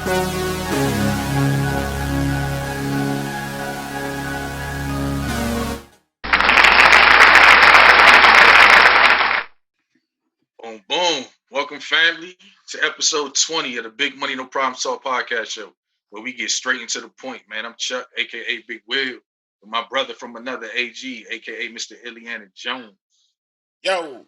Boom, boom. Welcome, family, to episode 20 of the Big Money No Problem Solved podcast show, where we get straight into the point, man. I'm Chuck, a.k.a. Big Will, with my brother from another AG, a.k.a. Mr. Iliana Jones. Yo.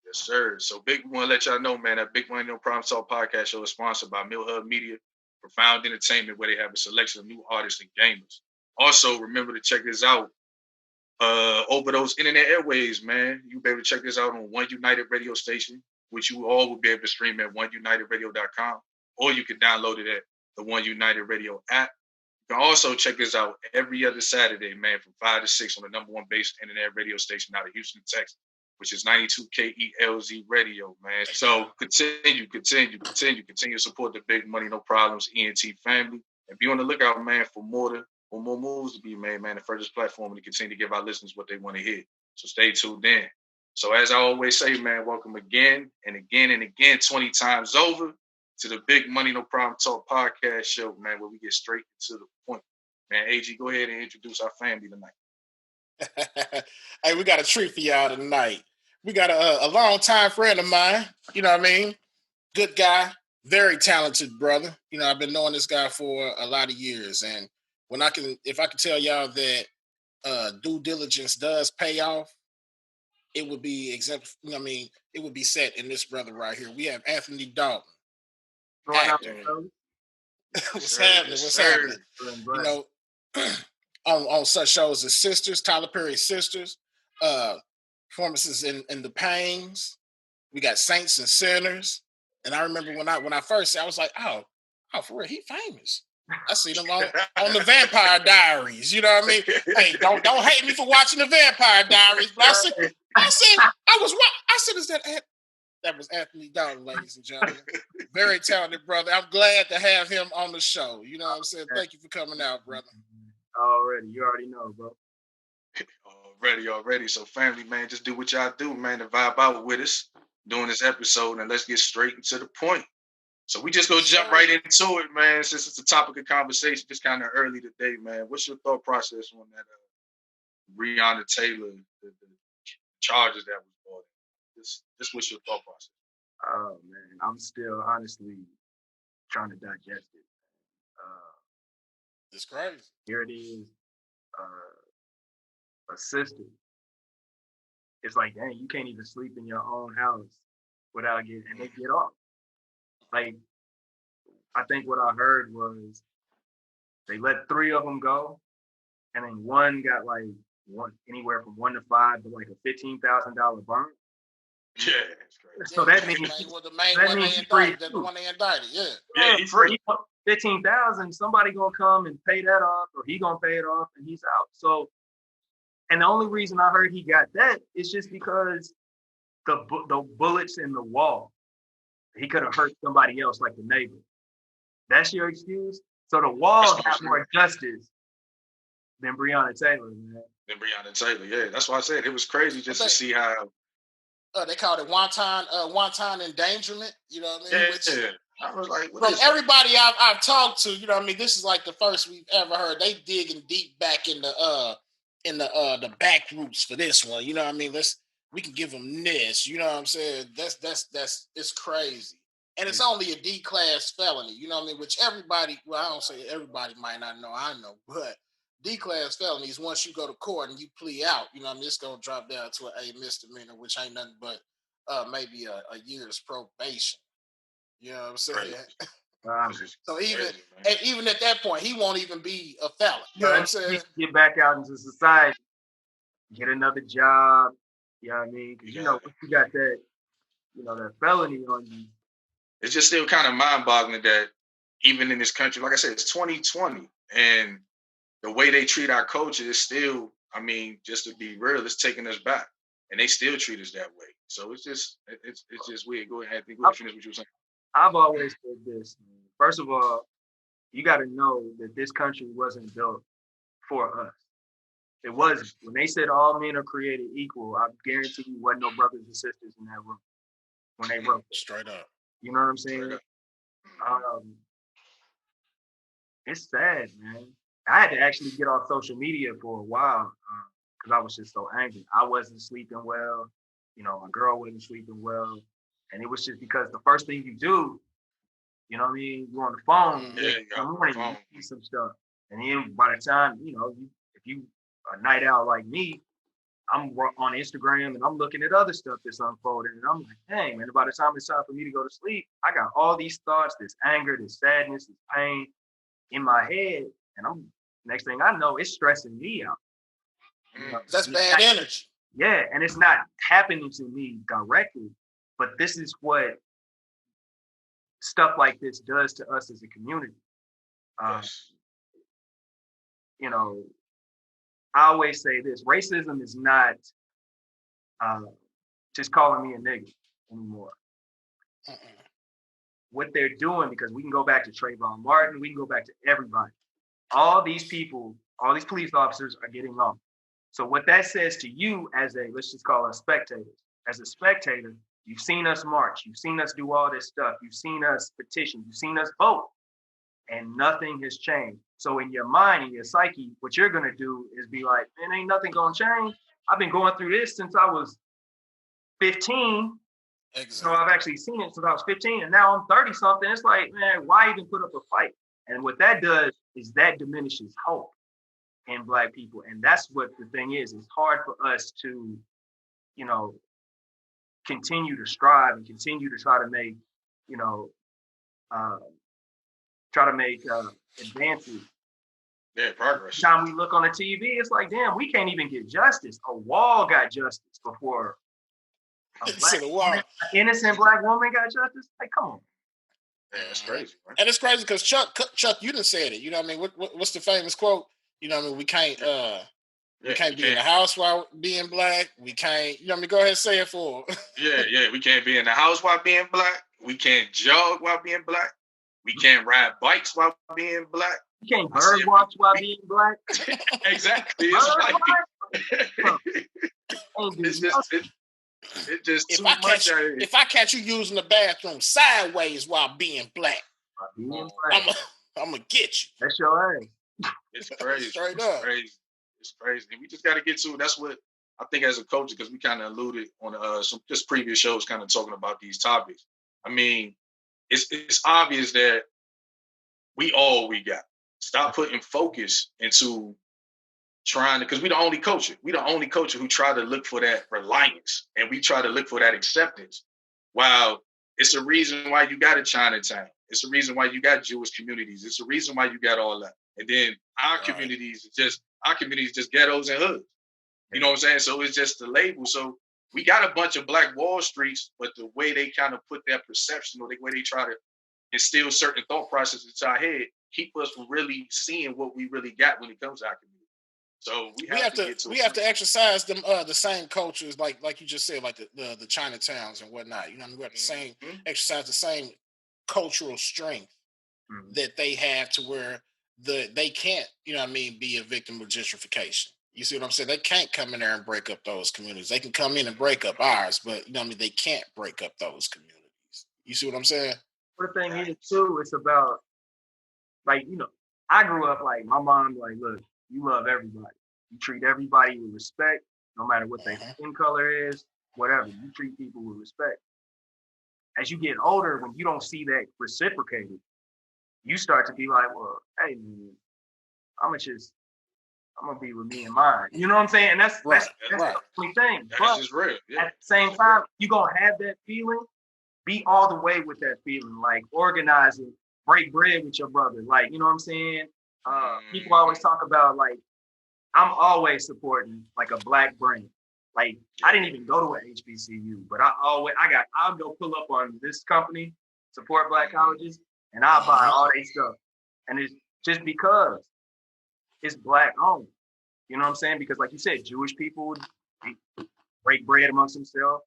Yes, sir. So, we want to let y'all know, man, that Big Money No Problem Solved podcast show is sponsored by Mill Hub Media, Profound Entertainment, where they have a selection of new artists and gamers. Also, remember to check this out over those internet airways, man. You'll be able to check this out on One United radio station, which you all will be able to stream at oneunitedradio.com, or you can download it at the One United Radio app. You can also check this out every other Saturday, man, from 5 to 6 on the number one base internet radio station out of Houston, Texas, which is 92 KELZ Radio, man. So continue to support the Big Money No Problems ENT family, and be on the lookout, man, for more moves to be made, man, the furthest platform to continue to give our listeners what they want to hear. So stay tuned in. So as I always say, man, welcome again and again and again, 20 times over, to the Big Money No Problem Talk podcast show, man, where we get straight to the point. Man, AG, go ahead and introduce our family tonight. Hey, we got a treat for y'all tonight. We got a long-time friend of mine, you know what I mean? Good guy, very talented brother. You know, I've been knowing this guy for a lot of years, and if I can tell y'all that due diligence does pay off, it would be it would be set in this brother right here. We have Anthony Dalton. What's happening? You know, on such shows as Sisters, Tyler Perry's Sisters, performances in The Pains. We got Saints and Sinners. And I remember when I first I was like, oh, for real, he famous. I see them on the Vampire Diaries. You know what I mean? Hey, don't hate me for watching the Vampire Diaries. But I said, is that was Anthony Dalton, ladies and gentlemen. Very talented brother. I'm glad to have him on the show. You know what I'm saying? Thank you for coming out, brother. You already know, bro. Already. So family, man, just do what y'all do, man, to vibe out with us during this episode, and let's get straight into the point. So we just gonna jump right into it, man, since it's a topic of conversation, just kind of early today, man. What's your thought process on that Breonna Taylor, the charges that was brought in? Just what's your thought process? Oh, man, I'm still honestly trying to digest it. It's crazy. Here it is, a sister. It's like, dang, you can't even sleep in your own house without and they get off. Like, I think what I heard was they let 3 of them go, and then one got like anywhere from 1 to 5 to like a $15,000 bond. Yeah, it's crazy. So that means the one they indicted. Yeah, he's free. 15,000. Somebody gonna come and pay that off, or he gonna pay it off, and he's out. So, and the only reason I heard he got that is just because the bullets in the wall. He could have hurt somebody else, like the neighbor. That's your excuse? So the wall got more justice than Breonna Taylor, man. Yeah. That's why I said it was crazy just to see how they called it wanton endangerment. You know what I mean? Yeah. I was like, from everybody I've talked to, you know what I mean, this is like the first we've ever heard. They digging deep back in the back roots for this one. You know what I mean? We can give them this, you know what I'm saying? That's it's crazy. And it's only a D-class felony, you know what I mean? Which everybody, well, I don't say everybody might not know, I know, but D-class felonies, once you go to court and you plea out, you know what I mean? It's going to drop down to a misdemeanor, which ain't nothing but maybe a year's probation. You know what I'm saying? So even at that point, he won't even be a felon. You know what I'm saying? Get back out into society, get another job. You know what I mean? Because you know, once you got that, that felony on you. It's just still kind of mind-boggling that even in this country, like I said, it's 2020, and the way they treat our culture is still, I mean, just to be real, it's taking us back, and they still treat us that way. So it's just weird. Go ahead, Anthony. Go ahead, finish what you were saying. I've always said this. First of all, you got to know that this country wasn't built for us. It wasn't. When they said all men are created equal, I guarantee you wasn't no brothers and sisters in that room when they wrote it. Straight up. You know what I'm saying? It's sad, man. I had to actually get off social media for a while because I was just so angry. I wasn't sleeping well. You know, my girl wasn't sleeping well. And it was just because the first thing you do, you know what I mean, you're on the phone Yeah, in the morning, you see some stuff. And then by the time, you know, if you a night owl like me, I'm on Instagram and I'm looking at other stuff that's unfolding. And I'm like, dang, man, by the time it's time for me to go to sleep, I got all these thoughts, this anger, this sadness, this pain in my head. And I'm next thing I know, it's stressing me out. You know, That's bad energy. Yeah, and it's not happening to me directly, but this is what stuff like this does to us as a community. Yes. You know, I always say this: racism is not just calling me a nigga anymore. What they're doing, because we can go back to Trayvon Martin, we can go back to everybody. All these people, all these police officers are getting off. So what that says to you as a, let's just call us spectators, as a spectator, you've seen us march, you've seen us do all this stuff, you've seen us petition, you've seen us vote, and nothing has changed. So in your mind, in your psyche, what you're gonna do is be like, man, ain't nothing gonna change. I've been going through this since I was 15. Exactly. So I've actually seen it since I was 15, and now I'm 30 something. It's like, man, why even put up a fight? And what that does is that diminishes hope in Black people. And that's what the thing is. It's hard for us to, you know, continue to strive and continue to try to make, you know, advances. Yeah, progress. Every time we look on the TV, it's like, damn, we can't even get justice. A wall got justice before an innocent Black woman got justice. Like, come on. Yeah, that's crazy, man. And it's crazy because Chuck, you done said it. You know what I mean? What's the famous quote? You know what I mean? We can't be in the house while being Black. We can't, you know what I mean? Go ahead and say it for him. Yeah. We can't be in the house while being Black. We can't jog while being Black. We can't ride bikes while being Black. You can't bird watch while being Black. Exactly. It's just too much. If I catch you using the bathroom sideways while being Black, I'm gonna get you. That's your ass. It's crazy. Straight up. It's crazy. And we just got to get to it. That's what I think as a coach, because we kind of alluded on some just previous shows kind of talking about these topics. I mean, it's obvious that we got. Stop putting focus into trying to, because we the only culture. We the only culture who try to look for that reliance, and we try to look for that acceptance. While it's a reason why you got a Chinatown. It's a reason why you got Jewish communities. It's a reason why you got all that. And then our communities just ghettos and hoods. You know what I'm saying? So it's just the label. So we got a bunch of Black Wall Streets, but the way they kind of put that perception, or the way they try to instill certain thought processes into our head, keep us from really seeing what we really got when it comes to our community. So we have to exercise them the same cultures, like you just said, like the Chinatowns and whatnot. You know, we have the exercise the same cultural strength that they have, to where they can't, you know what I mean, be a victim of gentrification. You see what I'm saying? They can't come in there and break up those communities. They can come in and break up ours, but you know what I mean, they can't break up those communities. You see what I'm saying? The thing is too, it's about, like, you know, I grew up like my mom, like, look, you love everybody. You treat everybody with respect, no matter what their skin color is, whatever. You treat people with respect. As you get older, when you don't see that reciprocated, you start to be like, well, hey, man, I'm gonna be with me and mine. You know what I'm saying? And that's the only thing. That's just real. Yeah. At the same time, you gonna have that feeling. Be all the way with that feeling, like organize it, break bread with your brother. Like, you know what I'm saying? People always talk about, like, I'm always supporting like a Black brand. Like, I didn't even go to an HBCU, but I'll go pull up on this company, support Black colleges, and I'll buy all their stuff. And it's just because it's Black owned. You know what I'm saying? Because like you said, Jewish people break bread amongst themselves.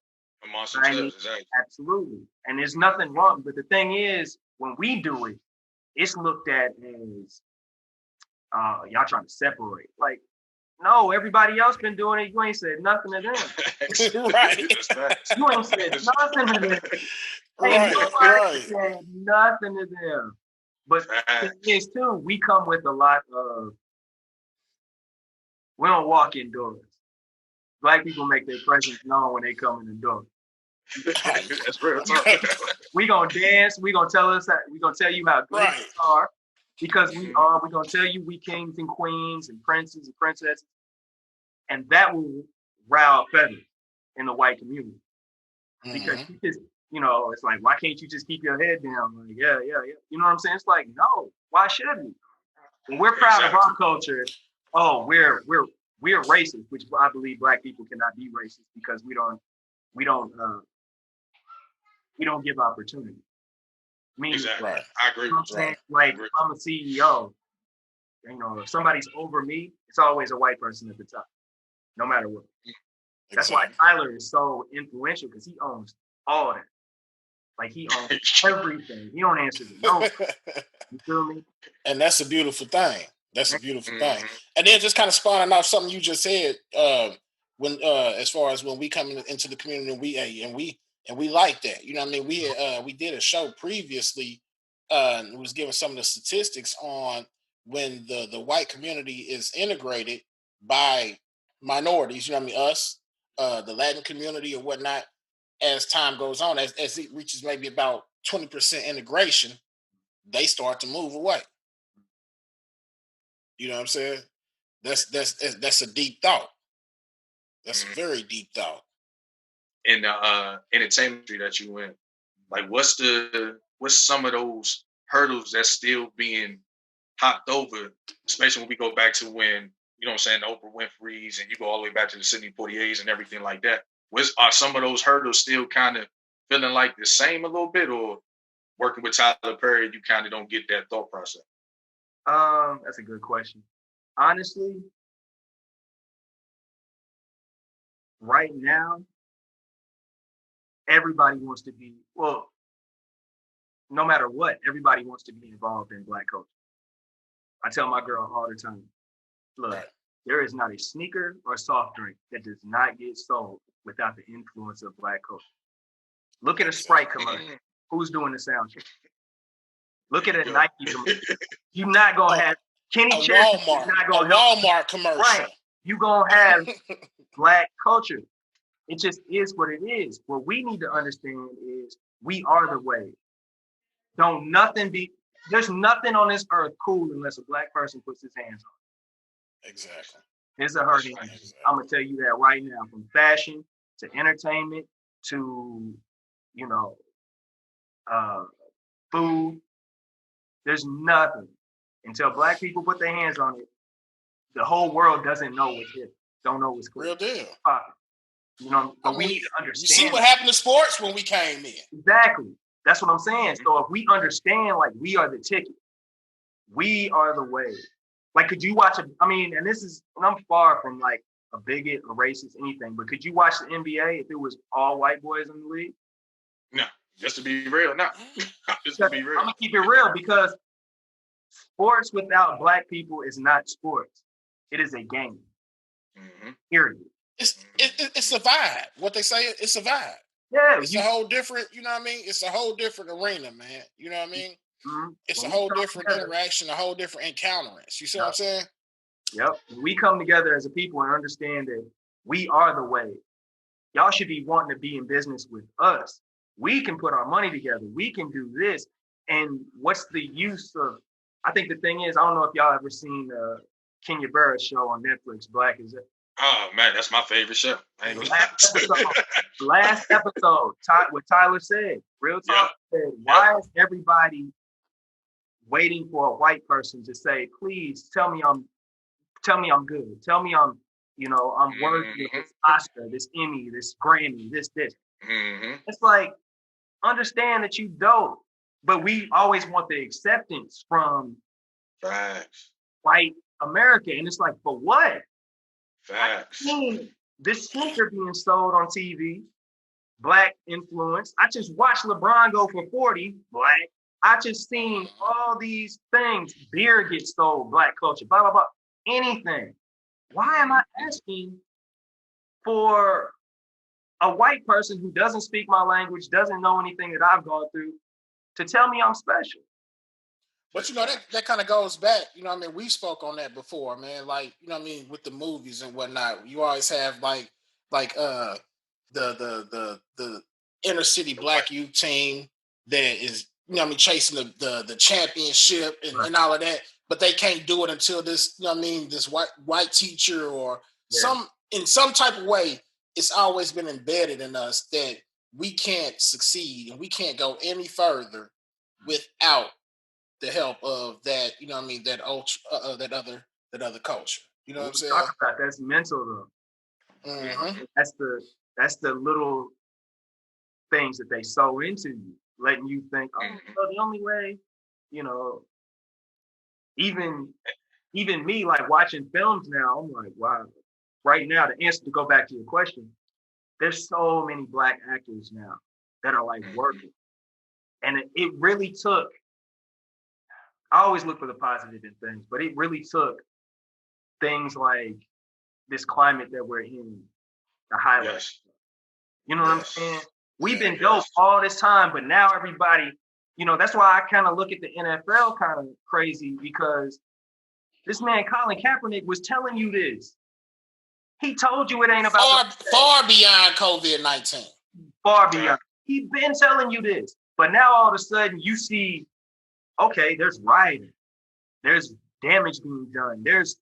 Exactly. Absolutely. And there's nothing wrong. But the thing is, when we do it, it's looked at as y'all trying to separate. Like, no, everybody else been doing it. You ain't said nothing to them. Right. You ain't said nothing to them. Nobody said nothing to them. But the thing is too, we come with a lot of, we don't walk indoors. Black people make their presence known when they come in the door. That's real talk. We gonna dance. We gonna tell you how good Right. we are, because we are. We gonna tell you we kings and queens and princes and princesses, and that will rile feathers in the white community. Because you just, it's like, why can't you just keep your head down? Like, yeah. You know what I'm saying? It's like, no, why should we? When we're proud of our culture, we're racist, which I believe Black people cannot be racist because we don't give opportunity. Exactly. Right. I agree with you. Like, if I'm a CEO, if somebody's over me, it's always a white person at the top, no matter what. That's why Tyler is so influential, because he owns all that. Like, he owns everything. He don't answer to no. You feel me? And that's a beautiful thing. That's a beautiful thing. And then just kind of spawning off something you just said, when as far as when we come into the community, and we like that. You know what I mean? We did a show previously, and was giving some of the statistics on when the white community is integrated by minorities. You know what I mean? Us, the Latin community or whatnot. As time goes on, as it reaches maybe about 20% integration, they start to move away. You know what I'm saying? That's a deep thought. That's a very deep thought. In the entertainment industry that you in, like, what's some of those hurdles that's still being hopped over, especially when we go back to when, you know what I'm saying, the Oprah Winfrey's, and you go all the way back to the Sidney Poitiers and everything like that. Are some of those hurdles still kind of feeling like the same a little bit, or working with Tyler Perry, you kind of don't get that thought process? That's a good question. Honestly, right now, everybody wants to be, well, no matter what, everybody wants to be involved in Black culture. I tell my girl all the time, look, there is not a sneaker or soft drink that does not get sold without the influence of Black culture. Look at a Sprite commercial. Who's doing the soundtrack? Look at a Nike commercial. You're not gonna have Kenny Chesney. Walmart commercial. Right. You're gonna have Black culture. It just is what it is. What we need to understand is we are the wave. There's nothing on this earth cool unless a Black person puts his hands on it. Exactly. It's a hurt. Exactly. I'm gonna tell you that right now, from fashion to entertainment to, food. There's nothing until Black people put their hands on it. The whole world doesn't know what's hit. Don't know what's cool. Real deal. But we need to understand. You see what happened to sports when we came in. Exactly. That's what I'm saying. So if we understand, like, we are the ticket, we are the way. Like, could you watch and I'm far from like a bigot, a racist, anything, but could you watch the NBA if it was all white boys in the league? No, just to be real. No, just to be real. I'm gonna keep it real, because sports without Black people is not sports. It is a game. Period. It's a vibe. What they say, it's a vibe. Yeah, it's a whole different. You know what I mean? It's a whole different arena, man. You know what I mean? It's a whole different interaction, a whole different encounters. You see what I'm saying? Yep. When we come together as a people and understand that we are the way, y'all should be wanting to be in business with us. We can put our money together. We can do this. And what's the use of? I think the thing is, I don't know if y'all ever seen Kenya Barris show on Netflix, Black Is It? Oh man, that's my favorite show. Last episode, what Tyler said, real talk, said, why is everybody waiting for a white person to say, please tell me I'm good. Tell me I'm worthy of this Oscar, this Emmy, this Grammy, this. It's like, understand that you dope, but we always want the acceptance from white America. And it's like, for what? I've seen this sneaker being sold on TV, Black influence. I just watched LeBron go for 40, Black. I just seen all these things. Beer gets sold, Black culture, blah, blah, blah. Anything. Why am I asking for a white person who doesn't speak my language, doesn't know anything that I've gone through, to tell me I'm special? But that kind of goes back, we spoke on that before, man. Like, with the movies and whatnot, you always have like the inner city black youth team that is, chasing the championship and all of that, but they can't do it until this, this white teacher or in some type of way, it's always been embedded in us that we can't succeed and we can't go any further without the help of that, that that other culture. You know what I'm saying? Talk about that's mental though. Mm-hmm. That's the little things that they sow into you, letting you think, so the only way, even me, like watching films now, I'm like, wow. Right now, the answer to go back to your question, there's so many black actors now that are like working. And it really took, I always look for the positive in things, but it really took things like this climate that we're in to highlight. Yes. You know what I'm saying? We've been dope all this time, but now everybody, that's why I kind of look at the NFL kind of crazy, because this man, Colin Kaepernick, was telling you this. He told you it ain't about far beyond COVID-19. Far beyond. He's been telling you this. But now all of a sudden you see, okay, there's rioting. There's damage being done. There's,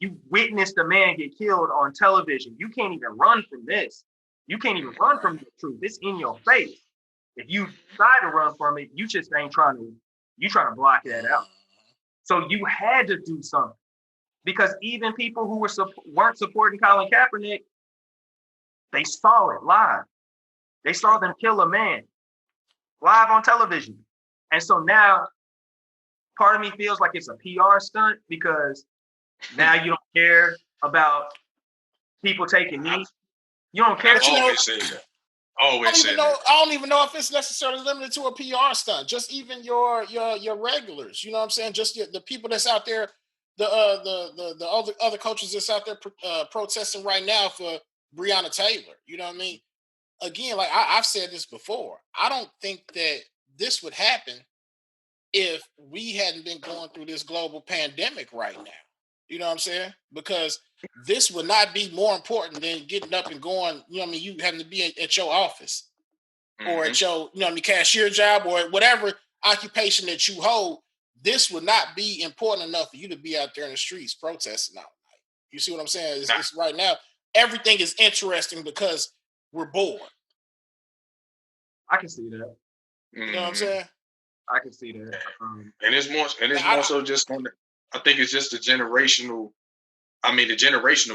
you witnessed a man get killed on television. You can't even run from this. You can't even run from the truth. It's in your face. If you try to run from it, you just ain't trying to block that out. So you had to do something. Because even people who weren't supporting Colin Kaepernick, they saw it live. They saw them kill a man live on television. And so now part of me feels like it's a PR stunt, because now you don't care about people taking knees. You don't care. I always say that. I don't even know if it's necessarily limited to a PR stunt. Just even your regulars, you know what I'm saying? Just the people that's out there, the other coaches that's out there protesting right now for Breonna Taylor. You know what I mean? Again, like I've said this before, I don't think that this would happen if we hadn't been going through this global pandemic right now. You know what I'm saying? Because this would not be more important than getting up and going, you having to be at your office or at your, cashier job or whatever occupation that you hold. This would not be important enough for you to be out there in the streets protesting all night. You see what I'm saying? It's right now, everything is interesting because we're bored. I can see that. You know what I'm saying? I can see that. And it's more so just on I think it's just the generational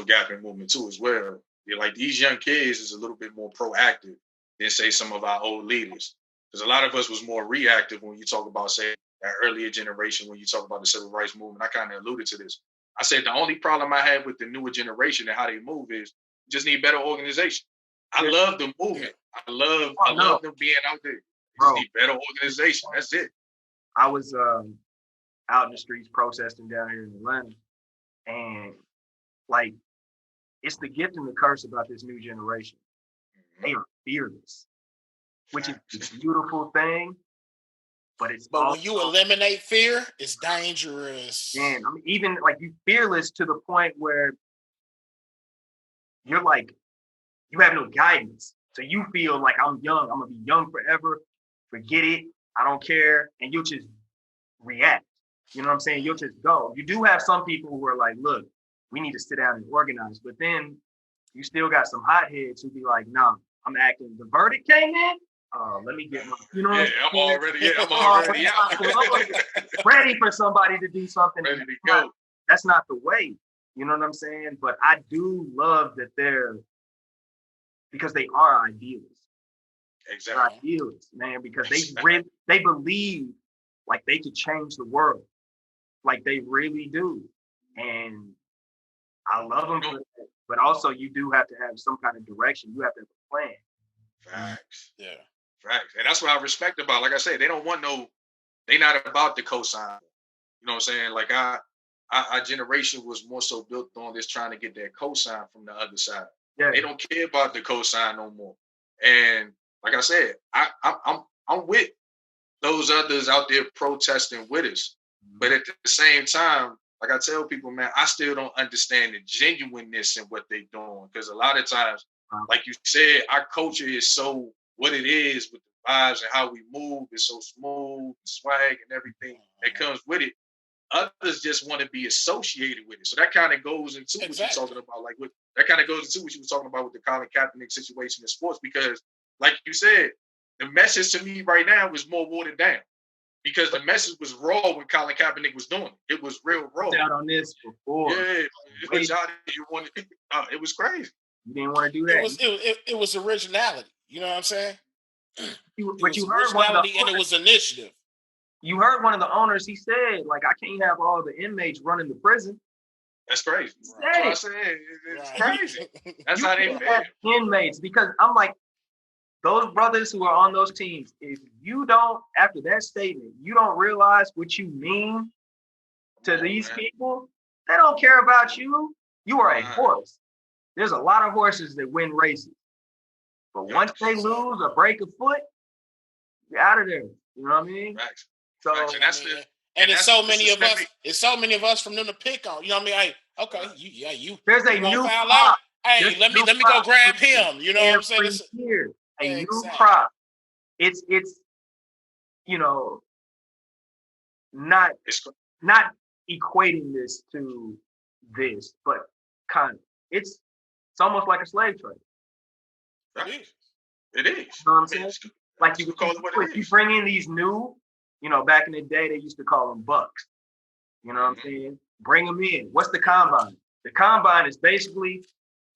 gap in movement too as well. Like these young kids is a little bit more proactive than say some of our old leaders. Because a lot of us was more reactive when you talk about, say, that earlier generation, when you talk about the civil rights movement. I kind of alluded to this. I said the only problem I have with the newer generation and how they move is you just need better organization. I love the movement. I love them being out there. You just need better organization. That's it. I was out in the streets protesting down here in Atlanta, and like, it's the gift and the curse about this new generation. They are fearless, which is a beautiful thing. But when you eliminate fear, it's dangerous. Man, even like you fearless to the point where you're like, you have no guidance. So you feel like I'm young. I'm gonna be young forever. Forget it. I don't care. And you'll just react. You know what I'm saying? You'll just go. You do have some people who are like, look, we need to sit down and organize. But then you still got some hotheads who be like, nah, I'm acting. The verdict came in. Let me get my, I'm already out. Ready for somebody to do something. Ready to go. That's not the way. You know what I'm saying? But I do love that because they are idealists. Exactly. They're idealists, man, because they believe like they could change the world. Like they really do. And I love them for that. But also you do have to have some kind of direction. You have to have a plan. Facts. Yeah. Facts. And that's what I respect about. Like I said, they don't want they not about the cosign. You know what I'm saying? Like our generation was more so built on this trying to get that cosign from the other side. Yeah. They don't care about the cosign no more. And like I said, I'm with those others out there protesting with us. But at the same time, like I tell people, man, I still don't understand the genuineness in what they're doing. Because a lot of times, like you said, our culture is so what it is with the vibes and how we move is so smooth, and swag and everything that comes with it. Others just want to be associated with it. So that kind of goes into what you're talking about. Like that kind of goes into what you were talking about with the Colin Kaepernick situation in sports. Because, like you said, the message to me right now is more watered down. Because the message was raw when Colin Kaepernick was doing it. It was real raw. Out on this before. Yeah, it was crazy. You didn't want to do that. It was originality. You know what I'm saying? You heard originality and it was initiative. You heard one of the owners. He said, "Like I can't have all the inmates running the prison." That's crazy. That's what I said. It's crazy. That's how they feel. Inmates, because I'm like, those brothers who are on those teams, if you don't, after that statement, you don't realize what you mean to these people, they don't care about you. You are a horse. There's a lot of horses that win races. But once they lose or break a foot, you're out of there. You know what I mean? Right. So, and it's so many of us. It's so many of us from them to pick on. You know what I mean? Hey, okay, you. There's a new crop. Hey, let me go grab him. You know what I'm saying? Here, a new crop. It's you know, not equating this to this, but kind of. It's almost like a slave trade. It is. You know what I'm saying? Like you call it what it is. You bring in these new, you know, back in the day they used to call them bucks. You know what I'm saying? Bring them in. What's the combine? The combine is basically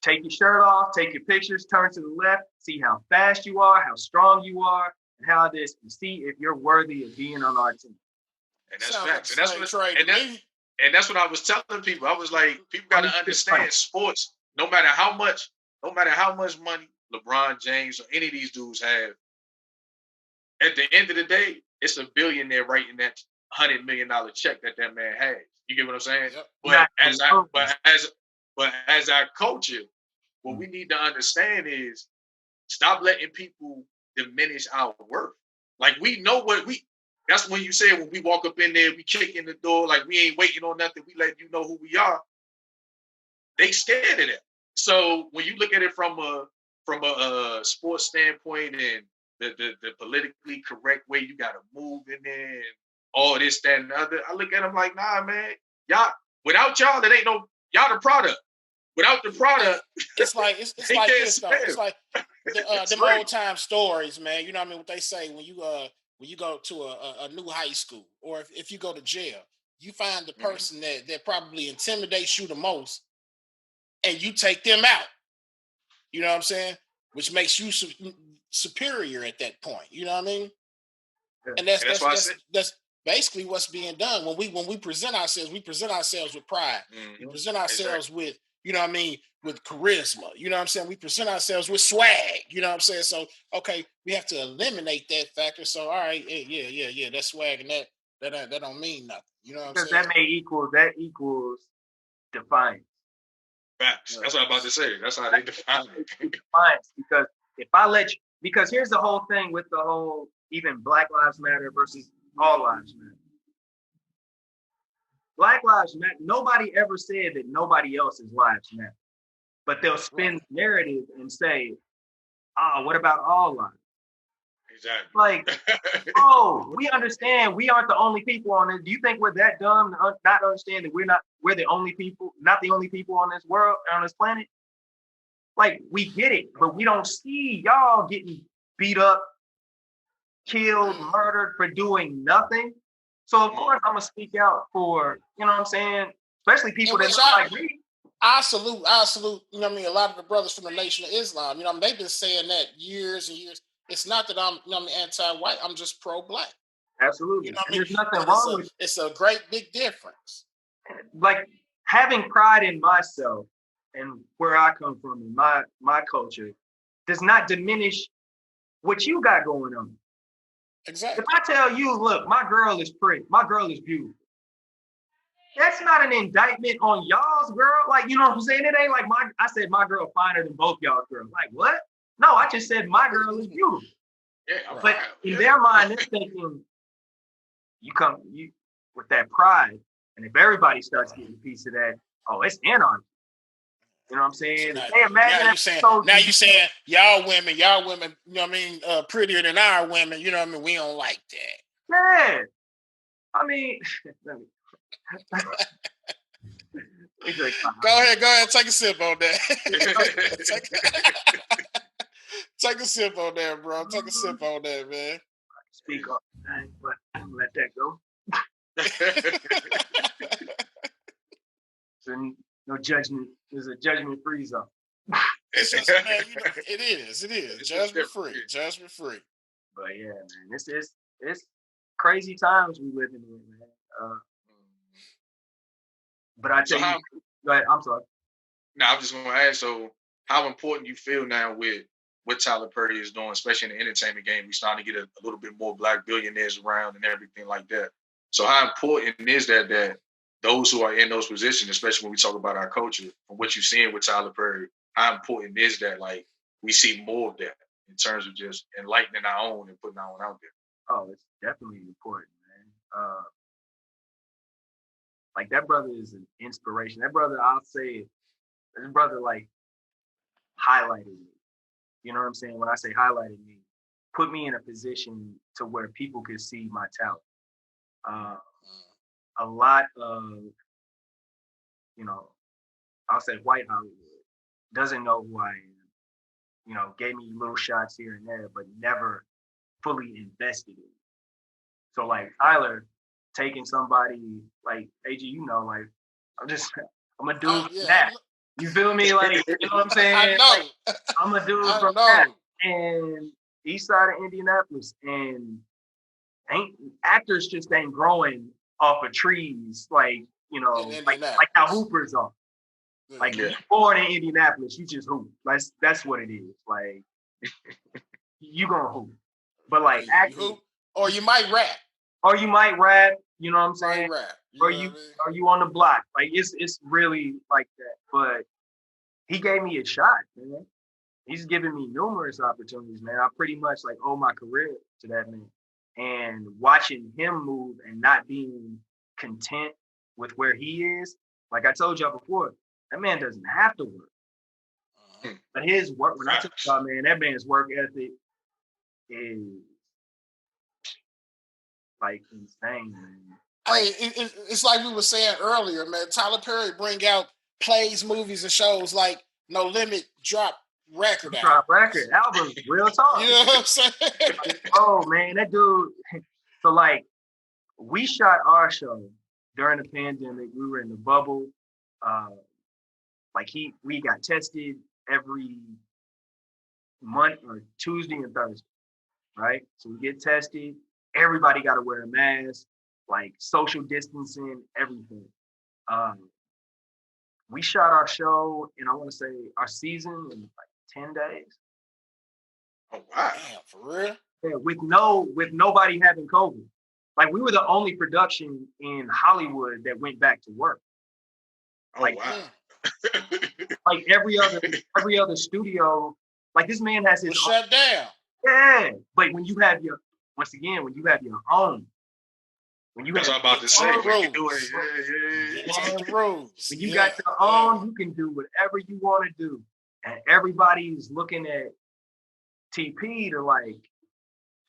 take your shirt off, take your pictures, turn to the left, see how fast you are, how strong you are, and how this, and see if you're worthy of being on our team. And that's facts. And that's what I was telling people. I was like, people got to understand sports. No matter how much money LeBron James or any of these dudes have, at the end of the day, it's a billionaire writing that $100 million check that man has. You get what I'm saying? Yep. But as our culture, what we need to understand is stop letting people diminish our worth. Like we know that's when you say when we walk up in there, we kick in the door, like we ain't waiting on nothing. We let you know who we are. They scared of that. So when you look at it from a sports standpoint and the politically correct way you got to move in there and all this, that, and the other, I look at them like, nah, man, y'all, without y'all, that ain't no, y'all the product. Without the product, it's like this though. It's like the old time stories, man. You know what I mean? What they say when you go to a new high school, or if you go to jail, you find the person that probably intimidates you the most, and you take them out. You know what I'm saying? Which makes you superior at that point. You know what I mean? Yeah. And that's basically what's being done when we present ourselves. We present ourselves with pride. Mm-hmm. We present ourselves with, you know what I mean, with charisma. You know what I'm saying? We present ourselves with swag. You know what I'm saying? So okay, we have to eliminate that factor. So all right, yeah, that swag and that don't mean nothing. You know what I'm saying? That equals defiance. Facts. That's what I'm about to say. That's how they define it. Defiance, because if I let you, because here's the whole thing with the whole even Black Lives Matter versus All Lives Matter. Black Lives Matter, nobody ever said that nobody else's lives matter. But they'll spin the narrative and say, oh, what about all lives? Exactly. Like, oh, we understand we aren't the only people on this. Do you think we're that dumb to not understand that we're the only people, not the only people on this world, on this planet? Like, we get it, but we don't see y'all getting beat up, killed, murdered for doing nothing. So of course I'm gonna speak out for, you know what I'm saying, especially people that look like me. I salute, you know what I mean, a lot of the brothers from the Nation of Islam, you know, they've been saying that years and years. It's not that I'm, you know, I'm anti-white, I'm just pro-black. Absolutely. You know what I mean? There's nothing wrong with it. It's a great big difference. Like having pride in myself and where I come from in my culture does not diminish what you got going on. Exactly. If I tell you, look, my girl is pretty, my girl is beautiful, that's not an indictment on y'all's girl. Like, you know what I'm saying? It ain't like I said my girl finer than both y'all's girls. Like, what? No, I just said my girl is beautiful. Yeah, but in their mind, they're thinking you come with that pride, and if everybody starts getting a piece of that, oh, it's anarchy. You know what I'm saying? So Hey, imagine now you saying y'all women, you know what I mean, prettier than our women, you know what I mean? We don't like that. man. I mean, Go ahead, take a sip on that. Take a sip on that, bro. Take a sip on that, man. Speak up, but I'm gonna let that go. So no judgment. There's a judgment-free zone. It's just, man, it is judgment free. But yeah, man, it's crazy times we live in, man. But I tell you, go ahead. I'm sorry. Now I'm just gonna ask. So, how important you feel now with what Tyler Perry is doing, especially in the entertainment game? We're starting to get a little bit more black billionaires around and everything like that. So, how important is that those who are in those positions, especially when we talk about our culture, from what you're seeing with Tyler Perry, how important is that? Like, we see more of that in terms of just enlightening our own and putting our own out there. Oh, it's definitely important, man. Like that brother is an inspiration. That brother, I'll say, this brother like highlighted me. You know what I'm saying? When I say highlighted me, put me in a position to where people could see my talent. A lot of, I'll say white Hollywood doesn't know who I am. Gave me little shots here and there, but never fully invested in it. So like Tyler taking somebody like AG, like I'm a dude from that. You feel me? Like, you know what I'm saying? I know. Like, I'm a dude from that. And east side of Indianapolis. And actors just ain't growing off of trees like how hoopers are. Like you're born in Indianapolis, you just hoop. That's what it is. Like you gonna hoop. But like actors, or you might rap. You know what I'm saying? Or you on the block. Like it's really like that. But he gave me a shot, man. He's given me numerous opportunities, man. I pretty much like owe my career to that man. And watching him move and not being content with where he is, like I told y'all before, that man doesn't have to work. But his work, when I took y'all, man, that man's work ethic is like insane, man. Hey, it's like we were saying earlier, man. Tyler Perry bring out plays, movies, and shows like No Limit drop record albums, real talk. You know what I'm saying? Oh man, that dude. So like, we shot our show during the pandemic. We were in the bubble. We got tested every month or Tuesday and Thursday, right? So we get tested. Everybody got to wear a mask, like social distancing, everything. We shot our show, and I want to say our season in like 10 days. Oh wow! Damn, for real? Yeah, with nobody having COVID. Like we were the only production in Hollywood that went back to work. Oh wow! Like every other studio, like this man has his shut down. Yeah, but when you have your own. That's what I'm about to say. You can do it. When you got your own, you can do whatever you want to do. And everybody's looking at TP to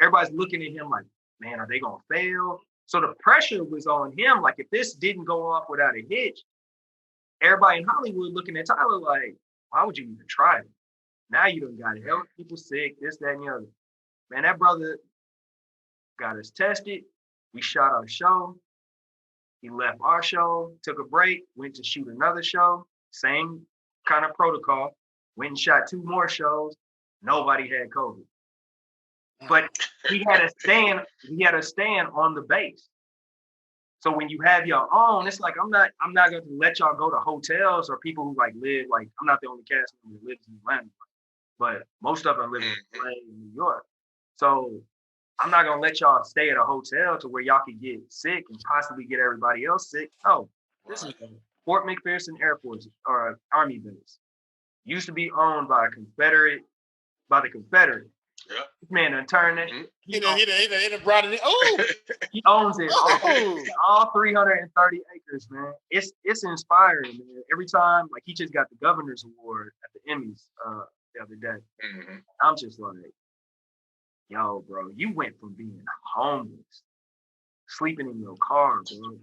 everybody's looking at him like, man, are they going to fail? So the pressure was on him. Like if this didn't go off without a hitch, everybody in Hollywood looking at Tyler like, why would you even try it? Now you done got hell people sick, this, that, and the other. Man, that brother got us tested. We shot our show. He left our show, took a break, went to shoot another show. Same kind of protocol. Went and shot 2 more shows. Nobody had COVID. But he had a stand on the base. So when you have your own, it's like I'm not gonna let y'all go to hotels or people who live I'm not the only cast member who lives in Atlanta, but most of them live in LA and New York. So I'm not gonna let y'all stay at a hotel to where y'all can get sick and possibly get everybody else sick. No, this is Fort McPherson Air Force or Army base. Used to be owned by the Confederate. Yeah. This man done turned that. Mhm. He done brought it in. Oh, He owns it. oh. All 330 acres, man. It's inspiring, man. Every time, like he just got the governor's award at the Emmys the other day. Mm-hmm. I'm just like, yo, bro, you went from being homeless, sleeping in your car, bro,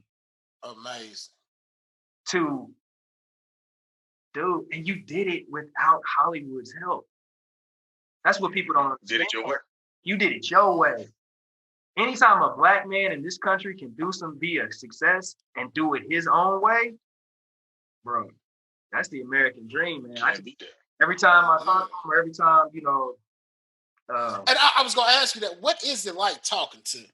Amazing. to dude, and you did it without Hollywood's help. That's what people don't understand. Did it your way. You did it your way. Anytime a black man in this country can be a success and do it his own way, bro, that's the American dream, man. Every time I talk to him, or every time, And I was gonna ask you that. What is it like talking to,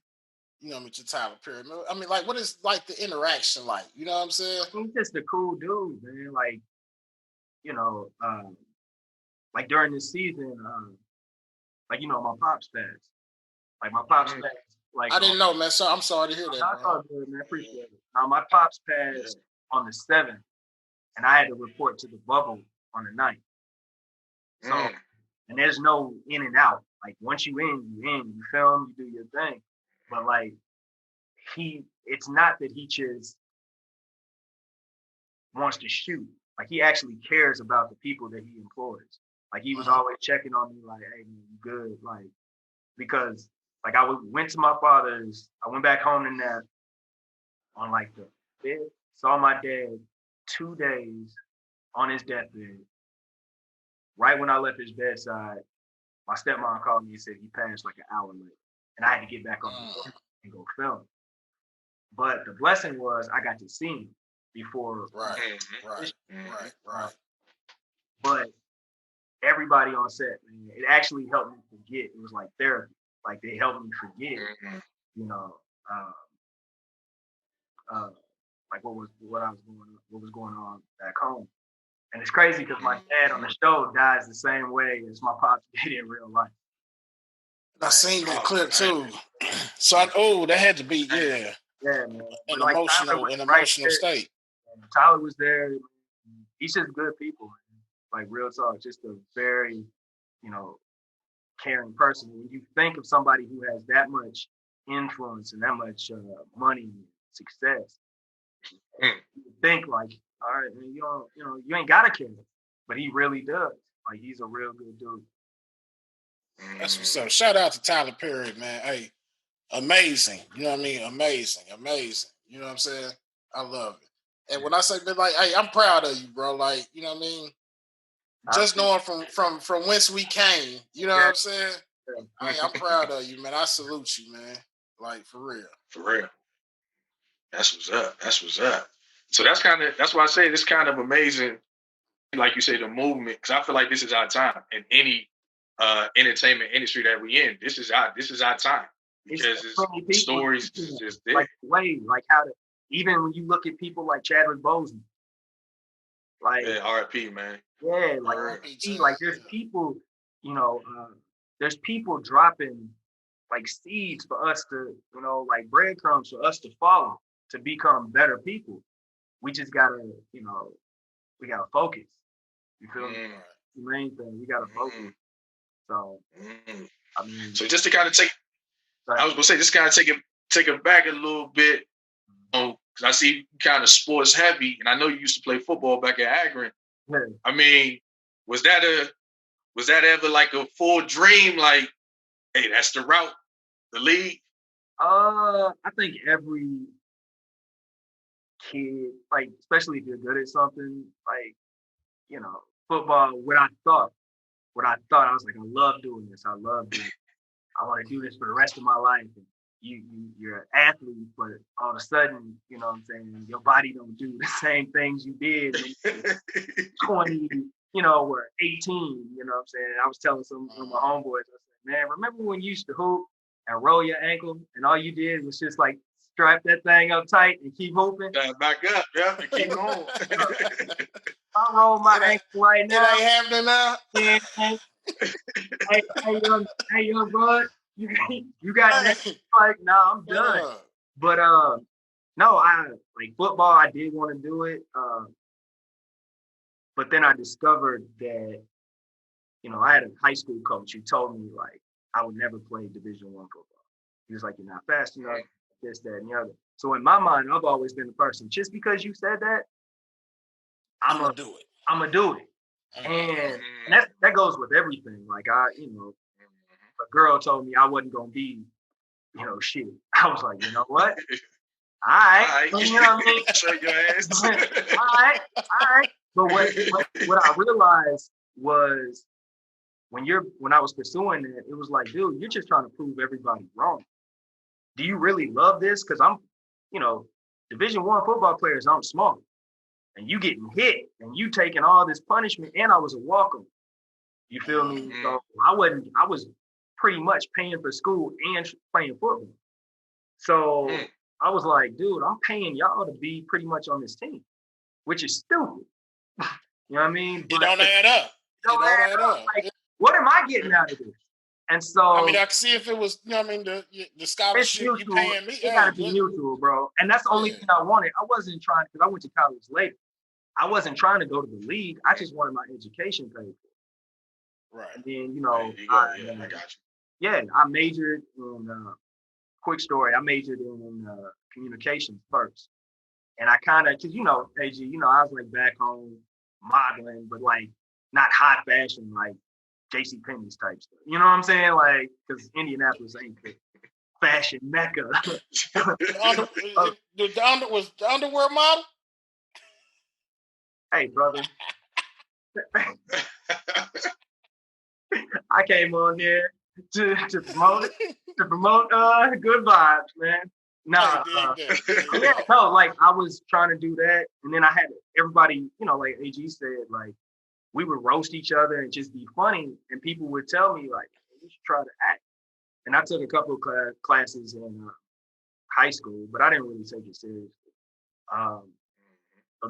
to Tyler Perry? I mean, like, what is like the interaction like? You know what I'm saying? he's just a cool dude, man. Like, like during this season, like my pops passed. Like my pops passed. Like I didn't know, man. So I'm sorry to hear that. I thought good, man. Appreciate it. Now my pops passed on the 7th, and I had to report to the bubble on the 9th. So, and there's no in and out. Like once you in, you film, you do your thing. But like it's not that he just wants to shoot. Like he actually cares about the people that he employs. Like he was always checking on me, like, "Hey, man, you good?" Like because like I went to my father's. I went back home to nap on like the 5th. Saw my dad 2 days on his deathbed. Right when I left his bedside, my stepmom called me and said he passed like an hour later, and I had to get back on the boat and go film. But the blessing was I got to see him before. Right. But everybody on set, man, it actually helped me forget. It was like therapy. Like they helped me forget, like what was going on back home. And it's crazy because my dad on the show dies the same way as my pops did in real life. I seen that clip too. So that had to be Yeah, man. An like, emotional state. Tyler was there. He's just good people, man. Like real talk, just a very, caring person. When you think of somebody who has that much influence and that much money and success, you think like, all right, man, you ain't gotta care, but he really does. Like he's a real good dude. That's what's up. Shout out to Tyler Perry, man. Hey, amazing. You know what I mean? Amazing. You know what I'm saying? I love it. And when I say that, like, hey, I'm proud of you, bro. Like, you know what I mean? Just knowing from whence we came, you know what I'm saying? Hey, I'm proud of you, man. I salute you, man. Like for real. For real. That's what's up. So that's why I say this kind of amazing, like you say, the movement, because I feel like this is our time in any entertainment industry that we in. This is our time. Because it's stories is just there. Like the way, like how to, even when you look at people like Chadwick Boseman. Like R.I.P. man. Yeah, like like there's people, there's people dropping like seeds for us to, like breadcrumbs for us to follow to become better people. We just gotta, we gotta focus. You feel me? The main thing, we gotta focus. So I mean, so just to kind of I was gonna say, just kind of take it back a little bit, because I see you kind of sports heavy, and I know you used to play football back at Akron. Yeah. I mean, was that ever like a full dream? Like, hey, that's the route, the league. I think every kid, like especially if you're good at something, like football. What I thought, I was like, I love doing this. I love doing it. I want to do this for the rest of my life. And you're an athlete, but all of a sudden, you know what I'm saying, your body don't do the same things you did when you were 20, or 18, you know what I'm saying? I was telling some of my homeboys, I said, man, remember when you used to hoop and roll your ankle and all you did was just like strap that thing up tight and keep hooping? Back up, yeah, and keep going. I roll my ankle right now. It ain't happening now. Hey, young bud, you got that? Like, nah, I'm done. But no, I like football. I did want to do it, but then I discovered that I had a high school coach who told me like I would never play Division I football. He was like, you're not fast enough, this, that, and the other. So in my mind, I've always been the person, just because you said that, I'm gonna do it. I'm gonna do it. And that goes with everything. Like a girl told me I wasn't gonna be, shit. I was like, you know what? All right. You know what I mean? Show your ass. All right. But what I realized was when I was pursuing that, it was like, dude, you're just trying to prove everybody wrong. Do you really love this? Because I'm, Division I football players aren't small. And you getting hit and you taking all this punishment, and I was a walk-on. You feel me? So I was pretty much paying for school and playing football. So I was like, dude, I'm paying y'all to be pretty much on this team, which is stupid. You know what I mean? It don't add up. It don't add up. Like, what am I getting out of this? And so I mean, I can see if it was, the scholarship you paying me. It gotta be mutual, bro. And that's the only thing I wanted. I wasn't trying, because I went to college later. I wasn't trying to go to the league. I just wanted my education paid for. Right. And then, I got you. Yeah, I majored in quick story. I majored in communications first. And I kind of, because, AG, I was like back home modeling, but like not high fashion, like JC Penney's type stuff. You know what I'm saying? Like, because Indianapolis ain't the fashion mecca. Was the underwear model? Hey, brother. I came on there to promote good vibes, man. Nah, like I was trying to do that, and then I had everybody, like AG said, like we would roast each other and just be funny, and people would tell me like, you should try to act. And I took a couple of classes in high school, but I didn't really take it seriously. So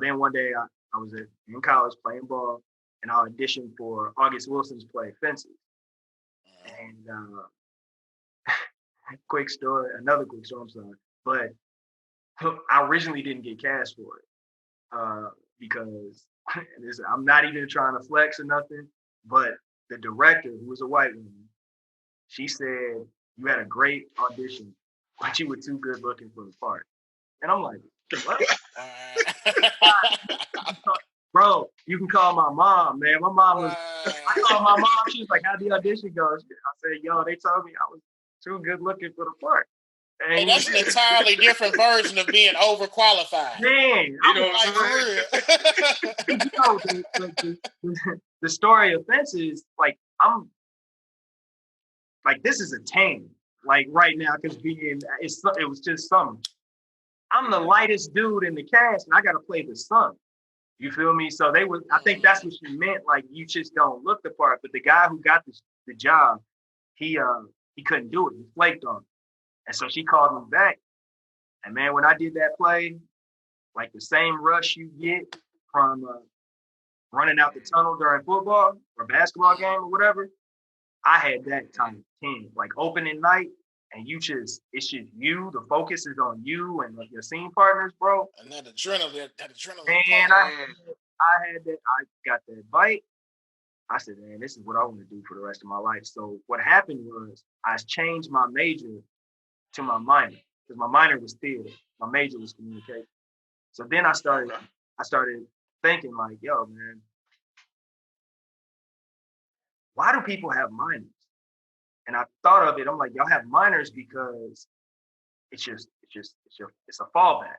then one day I was in college playing ball, and I auditioned for August Wilson's play Fences. And another quick story, I'm sorry. But I originally didn't get cast for it because I'm not even trying to flex or nothing, but the director, who was a white woman, she said, you had a great audition, but you were too good looking for the part. And I'm like, what? Bro, you can call my mom, man. My mom was, I called my mom. She was like, how'd the audition go? I said, yo, they told me I was too good looking for the part. And that's an entirely different version of being overqualified. Man, the story of Fences, like, I'm like, this is a 10, like right now, because it was just summer. I'm the lightest dude in the cast, and I got to play the son. You feel me? So I think that's what she meant. Like, you just don't look the part. But the guy who got the job, he couldn't do it. He flaked on it. And so she called me back. And man, when I did that play, like the same rush you get from running out the tunnel during football or basketball game or whatever, I had that time 10, like opening night. And it's just you. The focus is on you and like your scene partners, bro. And that adrenaline. And I had that. I got that bite. I said, man, this is what I want to do for the rest of my life. So what happened was I changed my major to my minor, because my minor was theater. My major was communication. So then I started thinking like, yo, man, why do people have minors? And I thought of it. I'm like, y'all have minors because it's a fallback.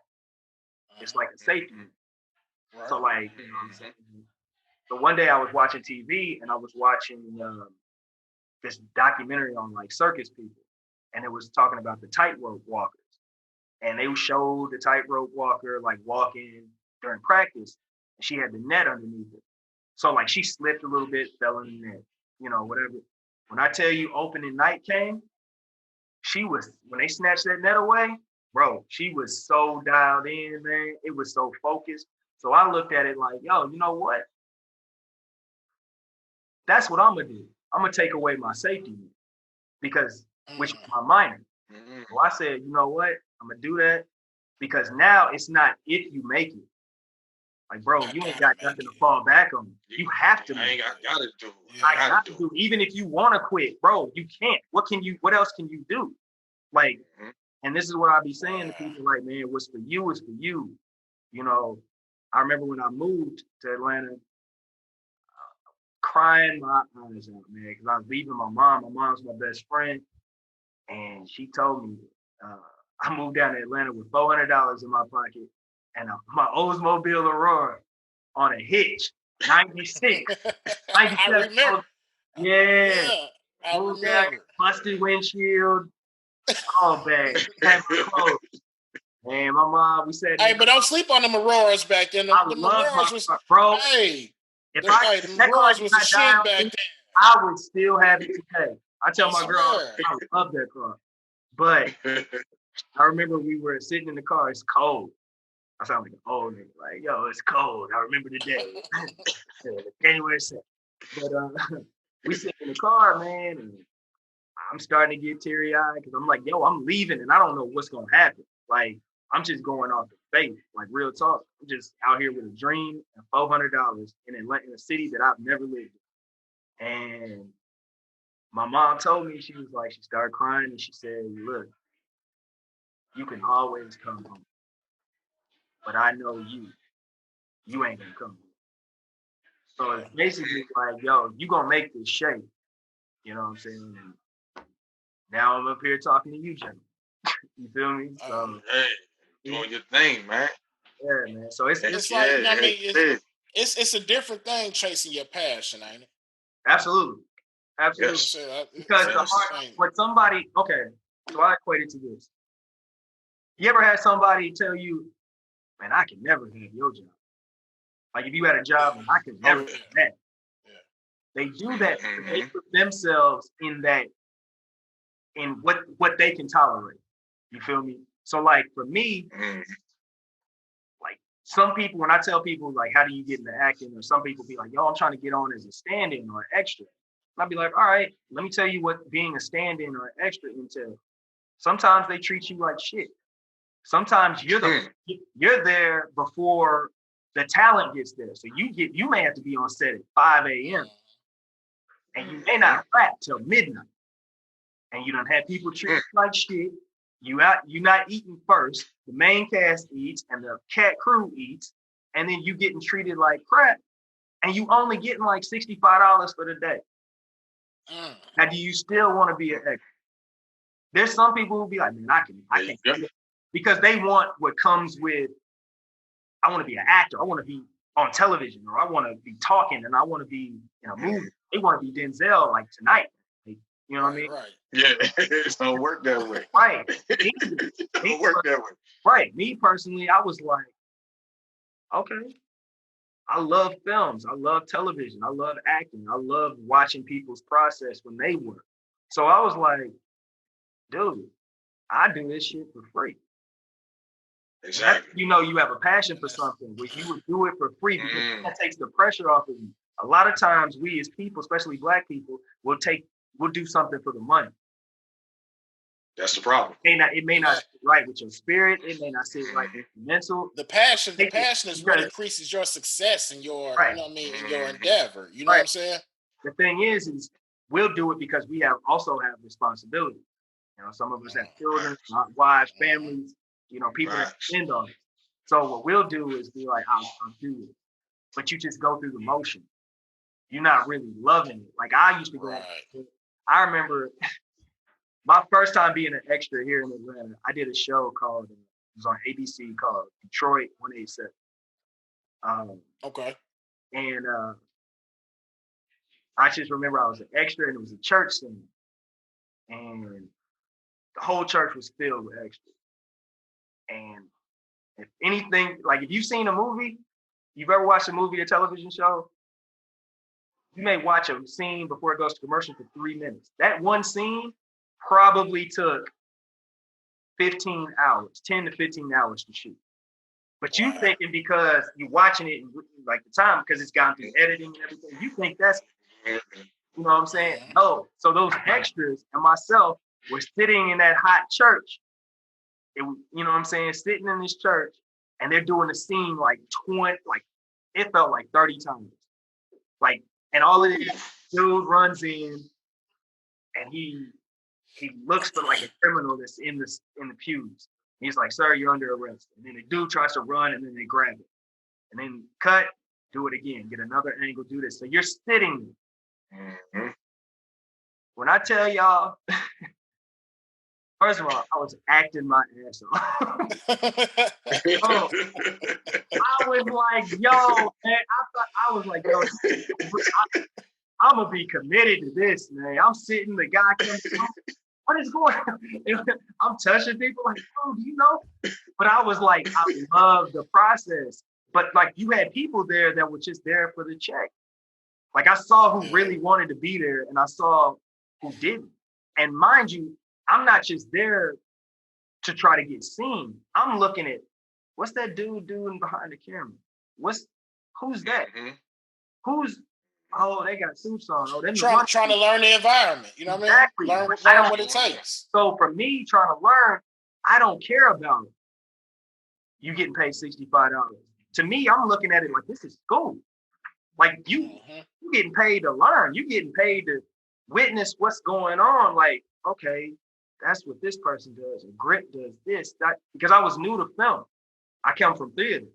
It's like a safety. Right. So like, you know what I'm saying? So one day I was watching TV and I was watching this documentary on like circus people, and it was talking about the tightrope walkers. And they showed the tightrope walker like walking during practice, and she had the net underneath it. So like she slipped a little bit, fell in the net, whatever. When I tell you opening night came, when they snatched that net away, bro, she was so dialed in, man. It was so focused. So I looked at it like, yo, you know what? That's what I'm going to do. I'm going to take away my safety net which is my minor. So I said, you know what? I'm going to do that because now it's not if you make it. Like, bro, you ain't got nothing to fall back on. You have to. I ain't gotta do. I got to do. Even if you want to quit, bro, you can't. What else can you do? Like, and this is what I be saying to people, like, man, what's for you is for you. You know, I remember when I moved to Atlanta, crying my eyes out, man, because I was leaving my mom. My mom's my best friend. And she told me, I moved down to Atlanta with $400 in my pocket and my Oldsmobile Aurora on a hitch, 96, 97. I remember. Yeah. I Moved down, remember. busted windshield, all bad. Had my clothes. Man, my mom, we said, hey, but don't sleep on the Auroras back then. The love Auroras was, car, bro. hey, if the Auroras was the shit back then. I would still have it today. I tell my girl, I love that car. But I remember we were sitting in the car. It's cold. I sound like an old nigga. Like, yo, it's cold. I remember the day. January 2nd. But we sit in the car, man, and I'm starting to get teary-eyed because I'm like, yo, I'm leaving and I don't know what's gonna happen. Like, I'm just going off the faith. Like, real talk. I'm just out here with a dream and $400 in Atlanta, in a city that I've never lived in. And my mom told me, she was like, she started crying and she said, look, you can always come home. But I know you ain't gonna come home. So it's basically like, yo, you gonna make this shape. You know what I'm saying? And now I'm up here talking to you, Jay. You feel me? So, hey, doing your thing, man. Yeah, man. So it's like, you know what I mean, it's a different thing chasing your passion, ain't it? Absolutely. Yes. Because what somebody, okay, so I equate it to this. You ever had somebody tell you, man, I can never have your job? Like if you had a job and I could never have that. They do that. They put themselves in what they can tolerate. You feel me? So like for me, like some people, when I tell people like, how do you get into acting? Or some people be like, yo, I'm trying to get on as a stand-in or extra. And I'd be like, all right, let me tell you what being a stand-in or extra entails. Sometimes they treat you like shit. Sometimes you're there before the talent gets there. So you may have to be on set at 5 a.m. and you may not wrap till midnight. And you done had people treat you like shit. You're not eating first. The main cast eats and the cat crew eats, and then you getting treated like crap. And you only getting like $65 for the day. Now, do you still want to be an extra? There's some people who be like, man, I can't do it. Because they want what comes with, I want to be an actor. I want to be on television, or I want to be talking, and I want to be in a movie. They want to be Denzel like tonight. Like, you know what I mean? Right. Yeah, it don't work that way. Right. It don't work that way. Right. Me personally, I was like, okay. I love films. I love television. I love acting. I love watching people's process when they work. So I was like, dude, I do this shit for free. Exactly. You know, you have a passion for something where you would do it for free because that takes the pressure off of you. A lot of times we as people, especially Black people, will do something for the money. That's the problem. It may not sit right with your spirit. It may not sit right with your mental. The passion is what increases your success and your, you know what I mean, your endeavor. You know what I'm saying? The thing is we'll do it because we also have responsibility. You know, some of us have children, wives, families, you know, people that depend on it. So what we'll do is be like, I'll do it. But you just go through the motion. You're not really loving it. Like I used to go. I remember my first time being an extra here in Atlanta. I did a show called, it was on ABC called Detroit 187. Okay. And I just remember I was an extra and it was a church scene. And the whole church was filled with extras. And if anything, like if you've seen a movie, you've ever watched a movie or television show, you may watch a scene before it goes to commercial for 3 minutes. That one scene probably took 15 hours, 10 to 15 hours to shoot. But you thinking because you're watching it in like the time, because it's gone through editing and everything, you think that's, you know what I'm saying? No. So those extras and myself were sitting in that hot church. You know what I'm saying? Sitting in this church and they're doing a scene like it felt like 30 times. Like, and all it is, dude runs in and he looks for like a criminal that's in the pews. He's like, "Sir, you're under arrest." And then the dude tries to run and then they grab it. And then cut, do it again, get another angle, do this. So you're sitting there. Mm-hmm. When I tell y'all, first of all, I was acting my ass off. I was like, yo, man, I was like, yo, I'm gonna be committed to this, man. I'm sitting, the guy comes, what is going on? I'm touching people like, oh, do you know? But I was like, I love the process. But like, you had people there that were just there for the check. Like, I saw who really wanted to be there, and I saw who didn't. And mind you, I'm not just there to try to get seen. I'm looking at, what's that dude doing behind the camera? Who's that? Mm-hmm. Oh, they got suits on. Oh, trying to learn the environment. You know what exactly. I mean? Learn what it takes. So for me, trying to learn, I don't care about it. You getting paid $65. To me, I'm looking at it like, this is school. Like, you getting paid to learn. You getting paid to witness what's going on. Like, okay, that's what this person does. And Grit does this. That, because I was new to film. I come from theater.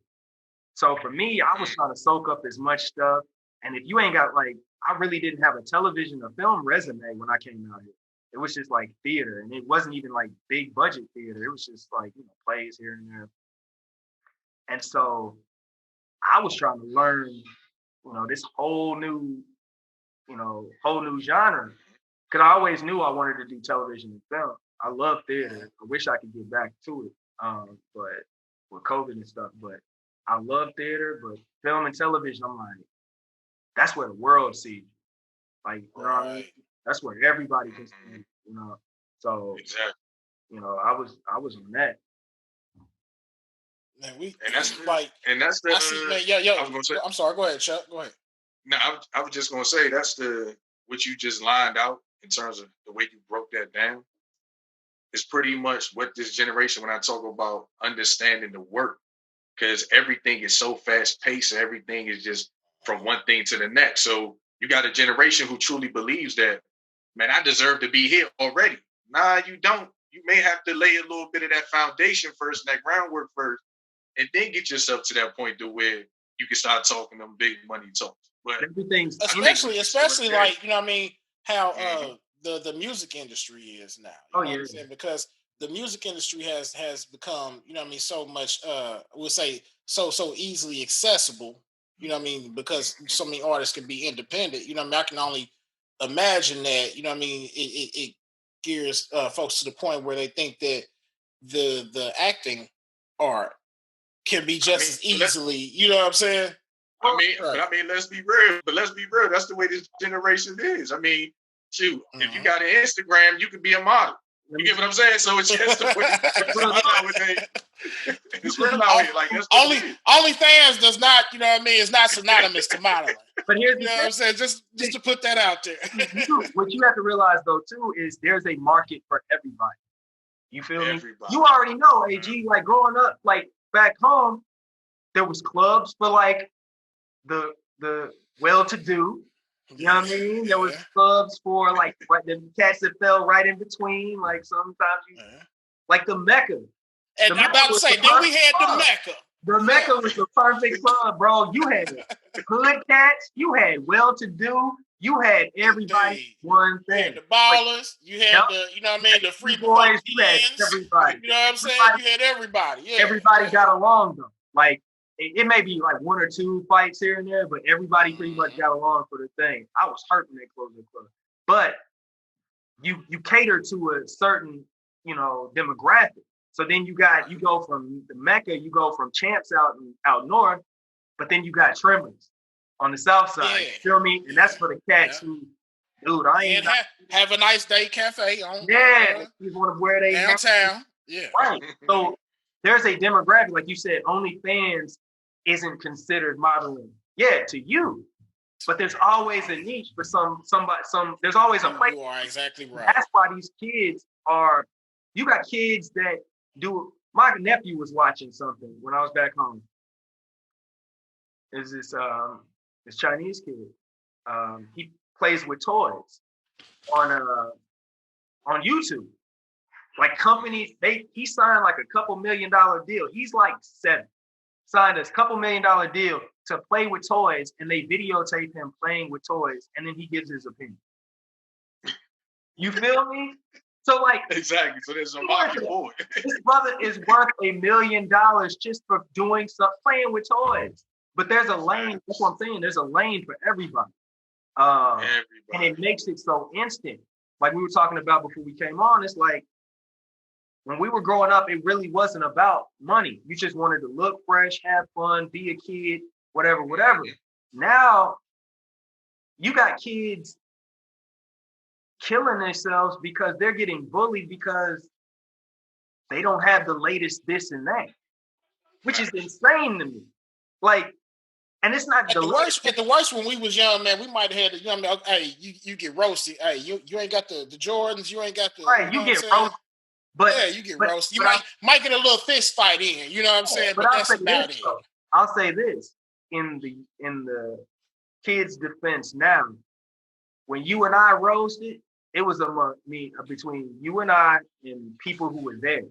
So for me, I was trying to soak up as much stuff. And if you ain't got, like, I really didn't have a television or film resume when I came out here. It was just like theater. And it wasn't even like big budget theater. It was just like, plays here and there. And so I was trying to learn, this whole new genre. Because I always knew I wanted to do television and film. I love theater. I wish I could get back to it, but with COVID and stuff. But I love theater, but film and television, I'm like, that's where the world sees you. Like, what I mean? That's where everybody can see you, So, exactly. I was on that. Man, that's the. Yo. I'm sorry. Go ahead, Chuck. Go ahead. No, I was just gonna say that's what you just lined out in terms of the way you broke that down. It's pretty much what this generation, when I talk about understanding the work, because everything is so fast paced, everything is just from one thing to the next. So you got a generation who truly believes that, man, I deserve to be here already. Nah, you don't. You may have to lay a little bit of that foundation first, and that groundwork first, and then get yourself to that point to where you can start talking them big money talks. But everything's especially like, how the music industry is now. You know what I'm saying? Because the music industry has become, so much we'll say so easily accessible, because so many artists can be independent. I can only imagine that, it gears folks to the point where they think that the acting art can be just as easily, you know what I'm saying? Let's be real. But let's be real. That's the way this generation is. Shoot, if you got an Instagram, you can be a model. You get what I'm saying? So it's just the way it's real out here. Like, that's OnlyFans does not, is not synonymous to modeling. But here's what I'm saying, just to put that out there. What you have to realize though too is there's a market for everybody. You feel me? You already know, AG. Like, growing up, like back home, there was clubs for like the well-to-do. You know what I mean? There was clubs for like the cats that fell right in between. Like, sometimes like the Mecca. And I'm about to say, then we had the Mecca. The Mecca was the perfect club, bro. You had good cats, you had well-to-do, you had everybody. One thing. You had the ballers, you had the free boys, you had everybody. You know what I'm saying? You had everybody. Yeah. Everybody got along though. Like, it may be like one or two fights here and there, but everybody pretty much got along for the thing. I was hurt when they closed the club. But you cater to a certain, demographic. So then you go from the Mecca, you go from Champs out north, but then you got Tremors on the south side. You feel me? And that's for the cats who, dude, have a nice day cafe on. You want to wear they downtown. Yeah. Right. So there's a demographic, like you said, OnlyFans isn't considered modeling. Yeah, to you. But there's always a niche for somebody. There's always a place. You are exactly right. That's why these kids are. You got kids that do. My nephew was watching something when I was back home, is this Chinese kid. He plays with toys on YouTube. Like companies, he signed like a couple $1 million deal. He's like 7. Signed a couple $1 million deal to play with toys, and they videotape him playing with toys, and then he gives his opinion. You feel me? So like exactly. So there's a market for it. This brother is worth $1 million just for doing stuff, playing with toys. But there's a lane. That's what I'm saying. There's a lane for everybody. And it makes it so instant. Like we were talking about before we came on, it's like when we were growing up, it really wasn't about money. You just wanted to look fresh, have fun, be a kid, whatever. Now you got kids killing themselves because they're getting bullied because they don't have the latest this and that, which is insane to me. Like, and it's not at the worst when we was young, man, we might have had the young man, hey, you get roasted. Hey, you ain't got the Jordans, you ain't got the right, you get roasted. But yeah, you get roasted. You might get a little fist fight in, you know what I'm saying? But that's about it. I'll say this in the kids' defense now, when you and I roasted, it was between you and I and people who were there.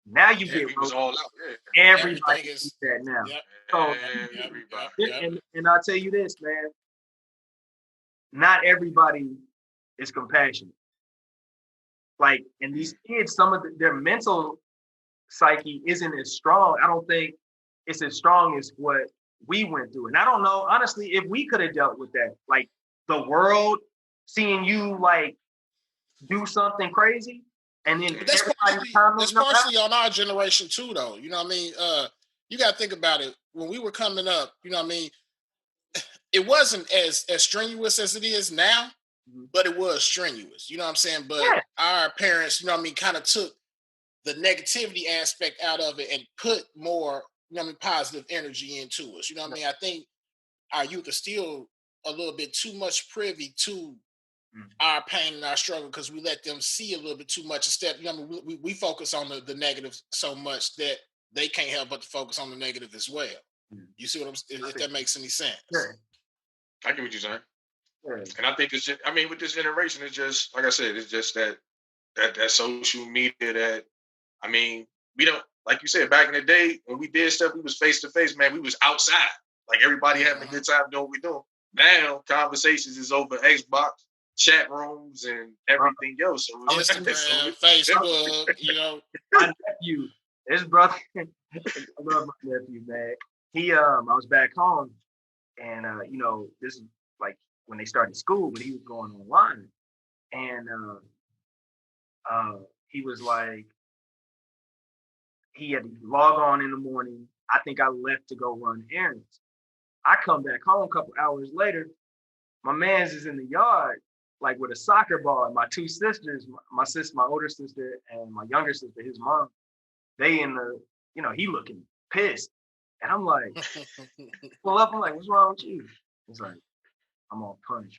Now you get roasted. All out. Yeah. Everybody is that now. Yep. So everybody. And I'll tell you this, man. Not everybody is compassionate. Like, and these kids, some of their mental psyche isn't as strong. I don't think it's as strong as what we went through. And I don't know, honestly, if we could have dealt with that. Like the world seeing you like do something crazy, and then that's partially on our generation too, though. You know what I mean? You got to think about it. When we were coming up, you know what I mean? It wasn't as strenuous as it is now. But it was strenuous, you know what I'm saying? But our parents, you know what I mean, kind of took the negativity aspect out of it and put more, you know what I mean, positive energy into us. You know what I mean? I think our youth are still a little bit too much privy to our pain and our struggle because we let them see a little bit too much instead. You know what I mean? We focus on the negative so much that they can't help but to focus on the negative as well. You see what I'm saying? If that makes any sense. I get what you're saying. And I think it's just, I mean, with this generation, it's just, like I said, it's just that social media that, I mean, we don't, like you said, back in the day, when we did stuff, we was face to face, man, we was outside. Like everybody having a good time doing what we doing. Now, conversations is over Xbox, chat rooms, and everything else. So Instagram, Facebook, you know. My nephew, his brother, I love my nephew, man. I was back home, and, you know, this is like, when they started school, but he was going online, and he was like, he had to log on in the morning. I think I left to go run errands. I come back home a couple hours later. My man's is in the yard, like with a soccer ball. And my two sisters, my older sister and my younger sister, his mom, they in the, you know, he looking pissed. And I'm like, pull up. I'm like, what's wrong with you? He's like, I'm on punishment.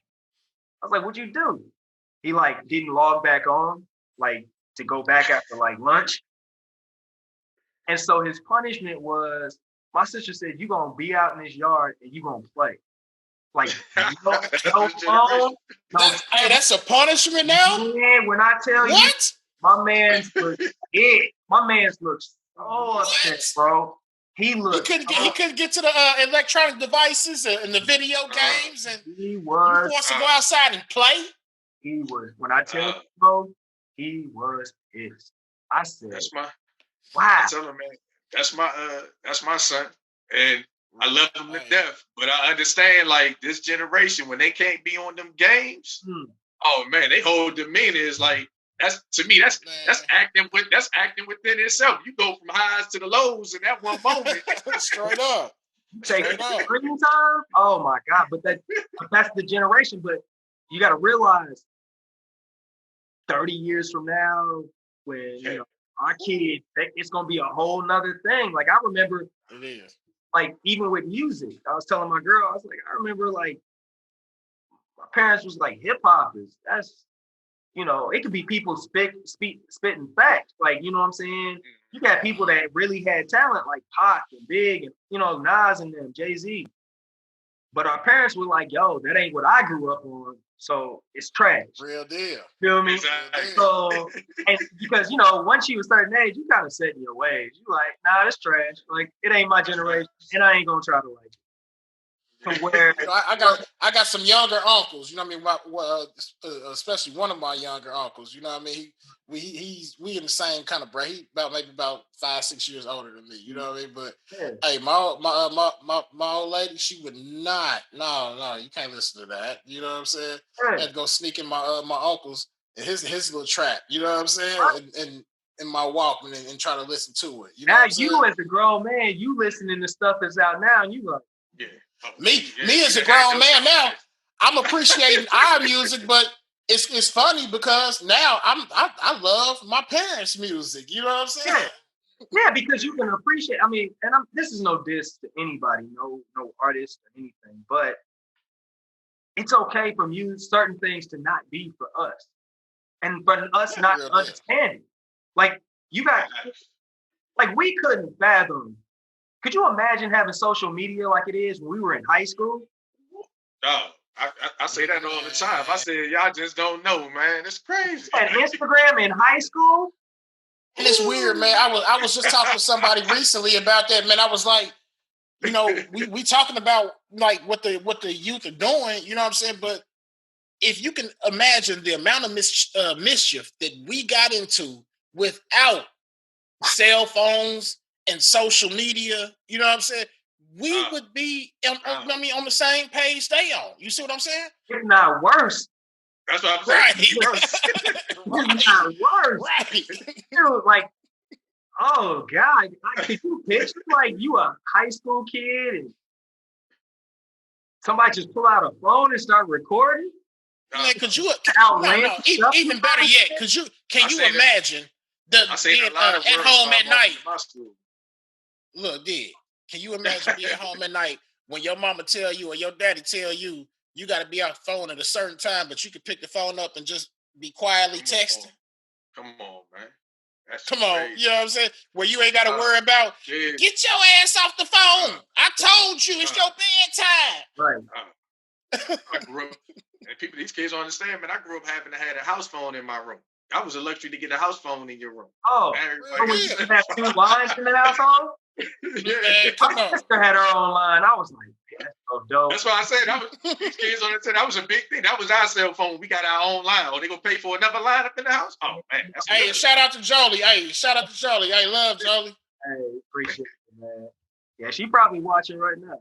I was like, what'd you do? He like didn't log back on, like to go back after like lunch. And so his punishment was, my sister said, you gonna be out in this yard and you gonna play. Like, no phone. Hey, that's a punishment now? Man, when I tell you, my man's looks so upset, bro. He couldn't get to the electronic devices and the video games, and he was forced to go outside and play. He was, when I tell you, bro, he was pissed. I said, wow. I tell him, man, that's my son, and I love him to death. But I understand, like, this generation, when they can't be on them games, oh man, they whole demeanor is like, that's acting within itself. You go from highs to the lows in that one moment. Straight up. Screen time? Oh my God. But that's the generation. But you gotta realize 30 years from now, when you know our kids, it's gonna be a whole nother thing. Like I remember it is. Like even with music, I was telling my girl, I was like, I remember like my parents was like, hip hop that's, you know, it could be people spitting facts, like, you know what I'm saying? You got people that really had talent, like Pac and Big and, you know, Nas and them, Jay-Z. But our parents were like, yo, that ain't what I grew up on. So it's trash. Real deal. Feel me? Exactly. So, and because, once you a certain age, you kind of set in your ways. You like, nah, it's trash. Like, it ain't my generation, and I ain't gonna try to like it. To where I got some younger uncles. You know what I mean? Especially one of my younger uncles. You know what I mean? We in the same kind of bracket. He maybe about 5-6 years older than me. You know what I mean? But hey, my old lady, she would not. No, you can't listen to that. You know what I'm saying? I had to go sneak in my uncle's and his little trap. You know what I'm saying? And in my Walkman and try to listen to it. You know now what I'm saying? you as a grown man, you listening to stuff that's out now, and you like, Yeah. Me as a grown man now, I'm appreciating our music, but it's funny because now I love my parents' music. You know what I'm saying? Yeah, because you can appreciate. I mean, and this is no diss to anybody, no artist or anything, but it's okay for certain things to not be for us, and for us not to understand it. Like you got, like we couldn't fathom. Could you imagine having social media like it is when we were in high school? Oh, I say that all the time. I say y'all just don't know, man. It's crazy. And Instagram in high school? And it's weird, man. I was just talking to somebody recently about that, man. I was like, we talking about like what the youth are doing, you know what I'm saying? But if you can imagine the amount of mischief that we got into without cell phones and social media, you know what I'm saying? We would be on the same page they on. You see what I'm saying? If not worse. That's what I'm saying. Right. It's not worse. Right. Dude, like, oh God. Could you picture like you a high school kid and somebody just pull out a phone and start recording? Man, could you even better yet, can you imagine being at home at night? Look, can you imagine being at home at night when your mama tell you or your daddy tell you you got to be on the phone at a certain time, but you can pick the phone up and just be quietly texting? Come on, man. Come on, you know what I'm saying? Where you ain't got to worry about, get your ass off the phone. I told you, it's your bedtime. Right. I grew up, and these kids don't understand, man. I grew up having to have a house phone in my room. I was lucky to get a house phone in your room. Oh, when you have 2 lines in the household? Yeah, come on. My sister had her own line. I was like, that's so dope. That's why I said these kids don't understand. That was a big thing. That was our cell phone. We got our own line. Oh, they gonna pay for another line up in the house? Oh man. Hey, shout out to Jolie. Hey, love Jolie. Hey, appreciate it, man. Yeah, she probably watching right now.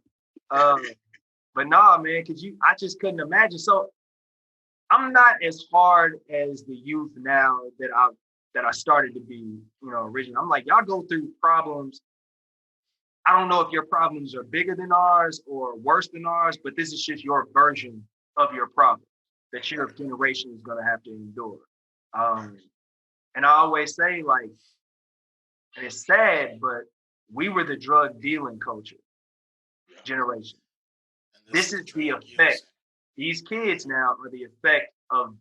But nah, man, I just couldn't imagine. So I'm not as hard as the youth now that I started to be, originally. I'm like, y'all go through problems. I don't know if your problems are bigger than ours or worse than ours, but this is just your version of your problem that your generation is going to have to endure. And I always say, like, and it's sad, but we were the drug dealing culture generation. This is the effect. These kids now are the effect of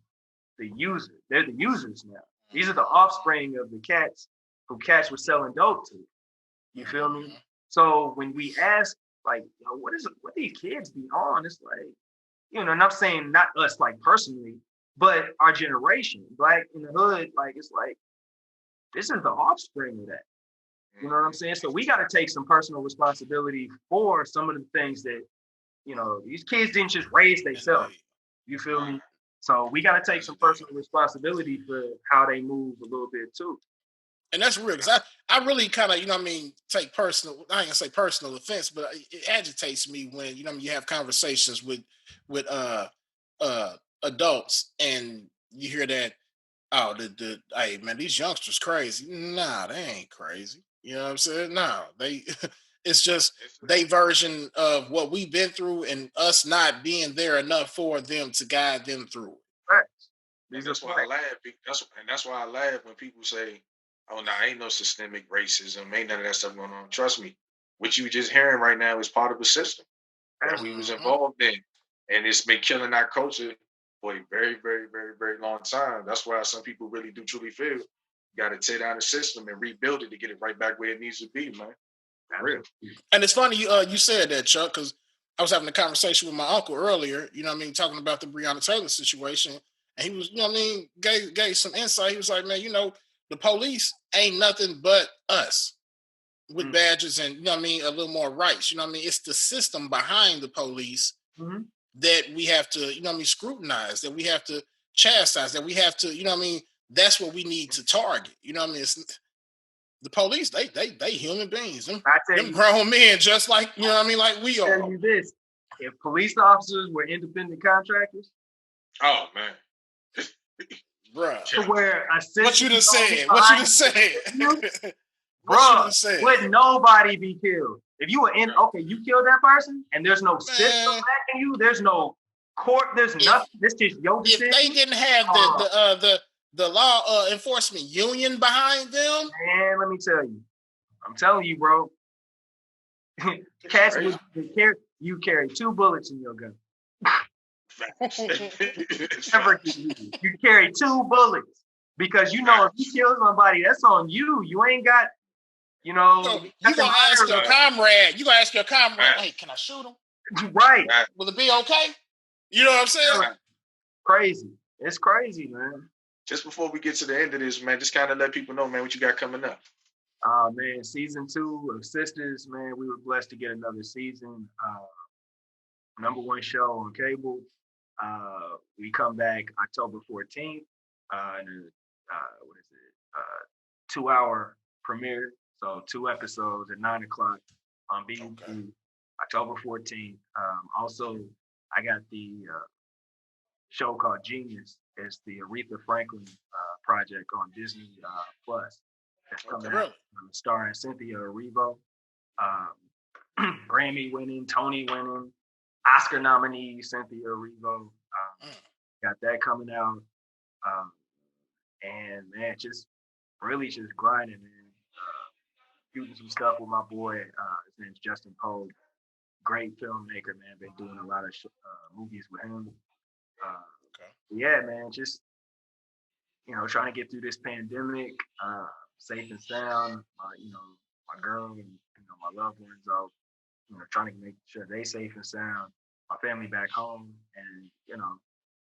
the user. They're the users now. These are the offspring of the cats who cats were selling dope to. You feel me? So when we ask, like, what these kids be on? It's like, and I'm saying not us, like, personally, but our generation, Black in the hood, like, it's like, this is the offspring of that. You know what I'm saying? So we got to take some personal responsibility for some of the things that, these kids didn't just raise themselves. You feel me? So we got to take some personal responsibility for how they move a little bit too. And that's real, because I really kind of, take personal, I ain't gonna say personal offense, but it agitates me when, you have conversations with adults and you hear that, oh, hey man, these youngsters crazy. Nah, they ain't crazy. You know what I'm saying? No, it's just their version of what we've been through and us not being there enough for them to guide them through it. Right. That's why I laugh. That's why I laugh when people say, oh, no, ain't no systemic racism, ain't none of that stuff going on. Trust me, what you just hearing right now is part of a system that we was involved in. And it's been killing our culture for a very, very, very, very long time. That's why some people really do truly feel you got to tear down the system and rebuild it to get it right back where it needs to be, man. Real. And it's funny you said that, Chuck, because I was having a conversation with my uncle earlier, you know what I mean, talking about the Breonna Taylor situation. And he was, you know what I mean, gave some insight. He was like, man, the police ain't nothing but us with badges and, you know what I mean, a little more rights. You know what I mean? It's the system behind the police that we have to, you know what I mean, scrutinize, that we have to chastise, that we have to, you know what I mean, that's what we need to target. You know what I mean? It's the police, they human beings. Them grown men just like, you know what I mean, like we are. Tell you this. If police officers were independent contractors, oh man. Bruh. To where what you just said. What you just said. Bro, would nobody be killed? If you were you killed that person, and there's no system backing you, there's no court, there's nothing. This just your decision. If they didn't have the law enforcement union behind them, man, let me tell you, I'm telling you, bro. You carry 2 bullets in your gun. You carry 2 bullets because if you kill somebody, that's on you. You ain't got. You gonna ask your comrade. You gonna ask your comrade, hey, can I shoot him? Right. Will it be okay? You know what I'm saying? Crazy. It's crazy, man. Just before we get to the end of this, man, just kind of let people know, man, what you got coming up. Man, season 2 of Sisters, man, we were blessed to get another season. #1 show on cable. We come back October 14th. And 2-hour premiere. So 2 episodes at 9:00 on BMNP, October 14th. Also, I got the show called Genius. It's the Aretha Franklin project on Disney Plus. It's coming out. Starring Cynthia Erivo, Grammy winning, Tony winning, Oscar nominee Cynthia Erivo. Got that coming out. And man, just grinding, man. Shooting some stuff with my boy. His name's Justin Poe. Great filmmaker, man. Been doing a lot of movies with him. Yeah, man. Just trying to get through this pandemic, safe and sound. My girl and my loved ones out. Trying to make sure they safe and sound. My family back home, and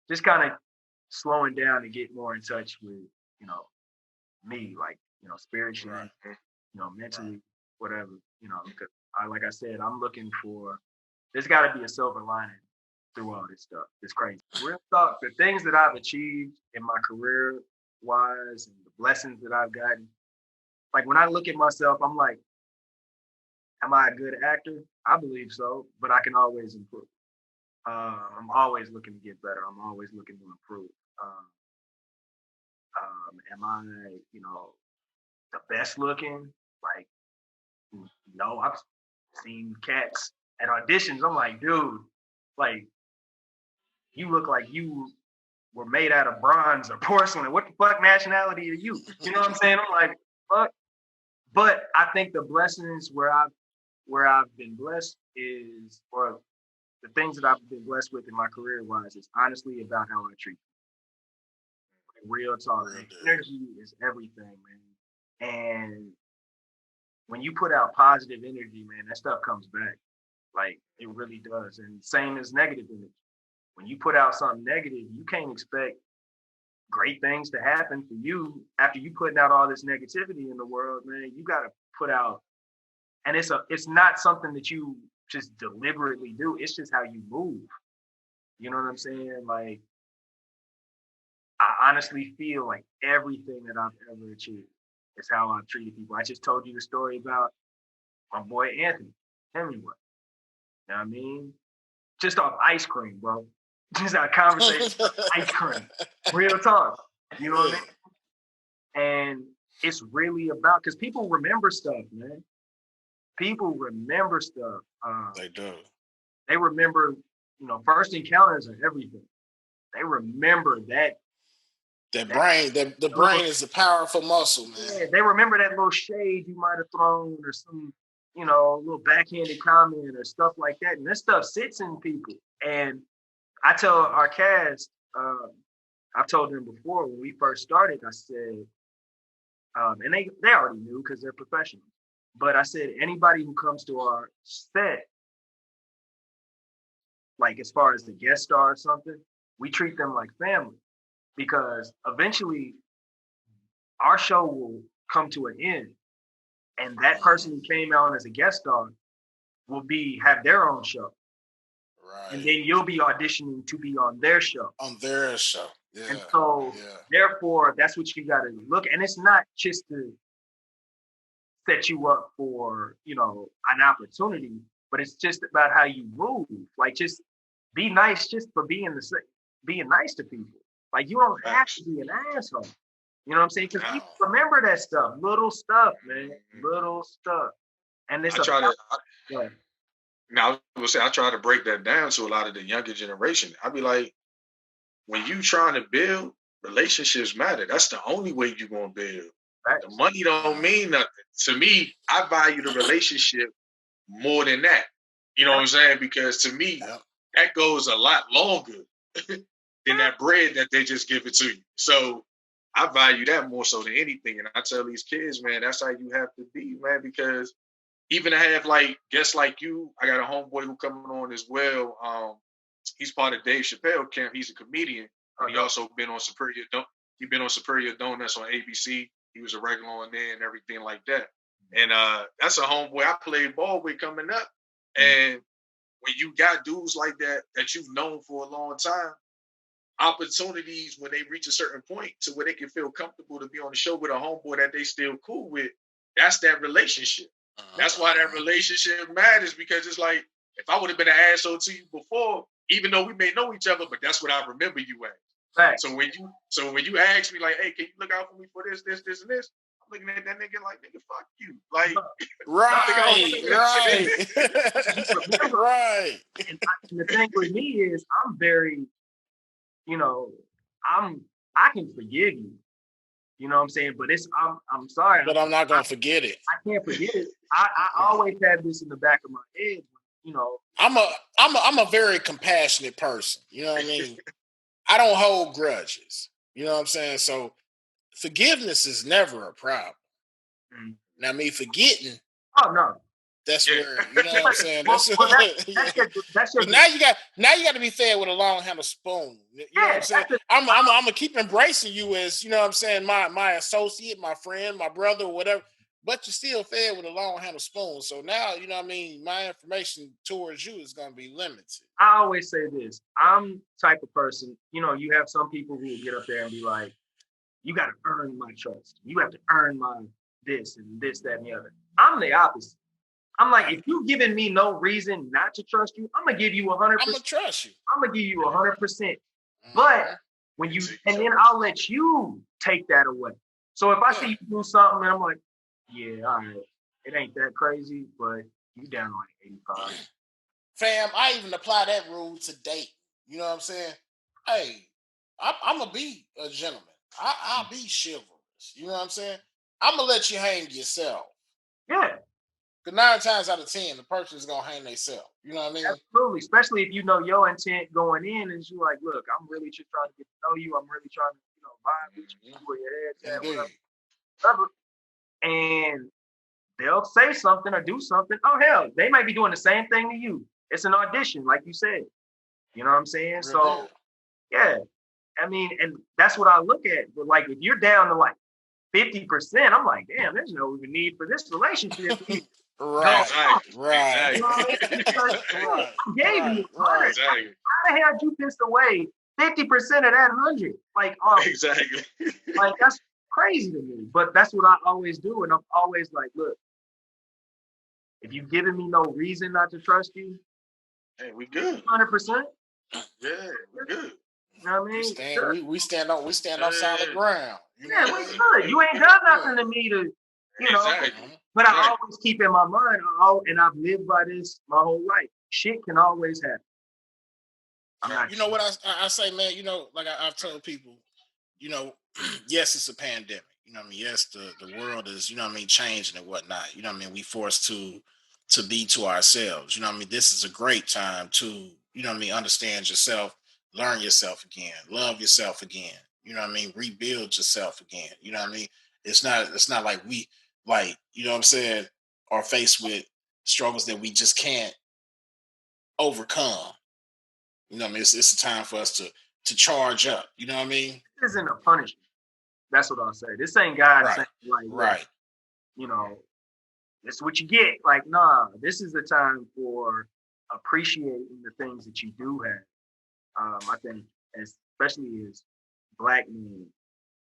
just kind of slowing down to get more in touch with me, like spiritually. Mentally, whatever, because like I said, I'm looking for, there's got to be a silver lining through all this stuff. It's crazy. Real talk, the things that I've achieved in my career wise and the blessings that I've gotten, like when I look at myself, I'm like, am I a good actor? I believe so, but I can always improve. I'm always looking to get better. I'm always looking to improve. Am I, the best looking? Like, no, I've seen cats at auditions. I'm like, dude, like, you look like you were made out of bronze or porcelain. What the fuck nationality are you? You know what I'm saying? I'm like, fuck. But I think the blessings where I've been blessed is, or the things that I've been blessed with in my career wise, is honestly about how I treat people. Like, real talk. Energy is everything, man. And when you put out positive energy, man, that stuff comes back. Like, it really does. And same as negative energy. When you put out something negative, you can't expect great things to happen for you after you putting out all this negativity in the world, man. You got to put out, and it's not something that you just deliberately do. It's just how you move. You know what I'm saying? Like, I honestly feel like everything that I've ever achieved is how I've treated people. I just told you the story about my boy Anthony Hemingway. You know what I mean? Just off ice cream, bro. Just our conversation about ice cream. Real talk. You know what I mean? And it's really about, because people remember stuff, man. People remember stuff. They do. They remember, first encounters are everything. They remember that. The brain is a powerful muscle, man. Yeah, they remember that little shade you might have thrown, or some, a little backhanded comment or stuff like that. And this stuff sits in people. And I tell our cast, I've told them before when we first started, I said, and they already knew because they're professionals. But I said, anybody who comes to our set, like as far as the guest star or something, we treat them like family because eventually our show will come to an end, and that person who came out as a guest star will have their own show. Right. And then you'll be auditioning to be on their show. On their show. Yeah. And so, therefore, that's what you got to look. And it's not just to set you up for, you know, an opportunity, but it's just about how you move. Like, just be nice just for being nice to people. Like, you don't have to be an asshole. You know what I'm saying? Because people remember that stuff. Little stuff, man. Little stuff. And it's Now, I will say I try to break that down to a lot of the younger generation. I'd be like, when you trying to build, relationships matter. That's the only way you're going to build. Right. The money don't mean nothing. To me, I value the relationship more than that. You know what I'm saying? Because to me, that goes a lot longer than that bread that they just give it to you. So I value that more so than anything. And I tell these kids, man, that's how you have to be, man, because even to have like guests like you, I got a homeboy who coming on as well. He's part of Dave Chappelle camp. He's a comedian. And he also been on Superior. He been on Superior Donuts on ABC. He was a regular on there and everything like that. And that's a homeboy I played ball with coming up. And when you got dudes like that you've known for a long time, opportunities when they reach a certain point to where they can feel comfortable to be on the show with a homeboy that they still cool with, that's that relationship. That's why that relationship matters, because it's like, if I would have been an asshole to you before, even though we may know each other, but that's what I remember you as. Right. So when you ask me like, hey, can you look out for me for this, and this, I'm looking at that nigga like, nigga, fuck you. Like, right. And the thing with me is I'm very, you know, I can forgive you. You know what I'm saying? But I'm sorry. But I'm not gonna forget it. I can't forget it. I always have this in the back of my head. You know, I'm a very compassionate person. You know what I mean? I don't hold grudges. You know what I'm saying? So forgiveness is never a problem. Now, me forgetting. Oh no. That's where, you know what I'm saying. But now you got to be fed with a long handle spoon. You know what I'm saying. I'm gonna keep embracing you as, you know what I'm saying, my associate, my friend, my brother, or whatever. But you're still fed with a long handle spoon. So now, you know what I mean, my information towards you is gonna be limited. I always say this. I'm the type of person, you know, you have some people who will get up there and be like, you got to earn my trust. You have to earn my this and this, that, and the other. I'm the opposite. I'm like, if you're giving me no reason not to trust you, I'm gonna give you 100%. I'm gonna trust you. I'm gonna give you 100%. But when and then I'll let you take that away. So if I see you do something and I'm like, yeah, all right, it ain't that crazy, but you down like 85. Fam, I even apply that rule to date. You know what I'm saying? Hey, I'm gonna be a gentleman. I'll be chivalrous. You know what I'm saying? I'm gonna let you hang yourself. Yeah. Because 9 times out of 10, the person is gonna hang themselves. You know what I mean? Absolutely. Especially if you know your intent going in is you like, look, I'm really just trying to get to know you. I'm really trying to, you know, vibe with you, where your head's at, whatever. And they'll say something or do something. Oh hell, they might be doing the same thing to you. It's an audition, like you said. You know what I'm saying? Really? So yeah. I mean, and that's what I look at. But like if you're down to like 50%, I'm like, damn, there's no even need for this relationship. Right. You know what I mean? I gave you 100. Exactly. How the hell did you piss away 50% of that 100? Like, exactly. Like that's crazy to me. But that's what I always do, and I'm always like, look, if you've given me no reason not to trust you, hey, we good. 100%. Yeah, we're good. You know what I mean? We stand on solid ground. You know we good. You ain't done nothing to me to, you know. Exactly. But I always keep in my mind, and I've lived by this my whole life. Shit can always happen. You know what I say, man? You know, like I've told people, you know, yes, it's a pandemic. You know what I mean? Yes, the world is, you know what I mean, changing and whatnot. You know what I mean? We forced to be to ourselves. You know what I mean? This is a great time to, you know what I mean, understand yourself, learn yourself again, love yourself again. You know what I mean? Rebuild yourself again. You know what I mean? It's not like we, like, you know what I'm saying, are faced with struggles that we just can't overcome. You know what I mean? It's a time for us to charge up. You know what I mean? This isn't a punishment. That's what I'll say. This ain't God saying like, right. You know, this is what you get. Like, nah, this is the time for appreciating the things that you do have. I think, especially as Black men,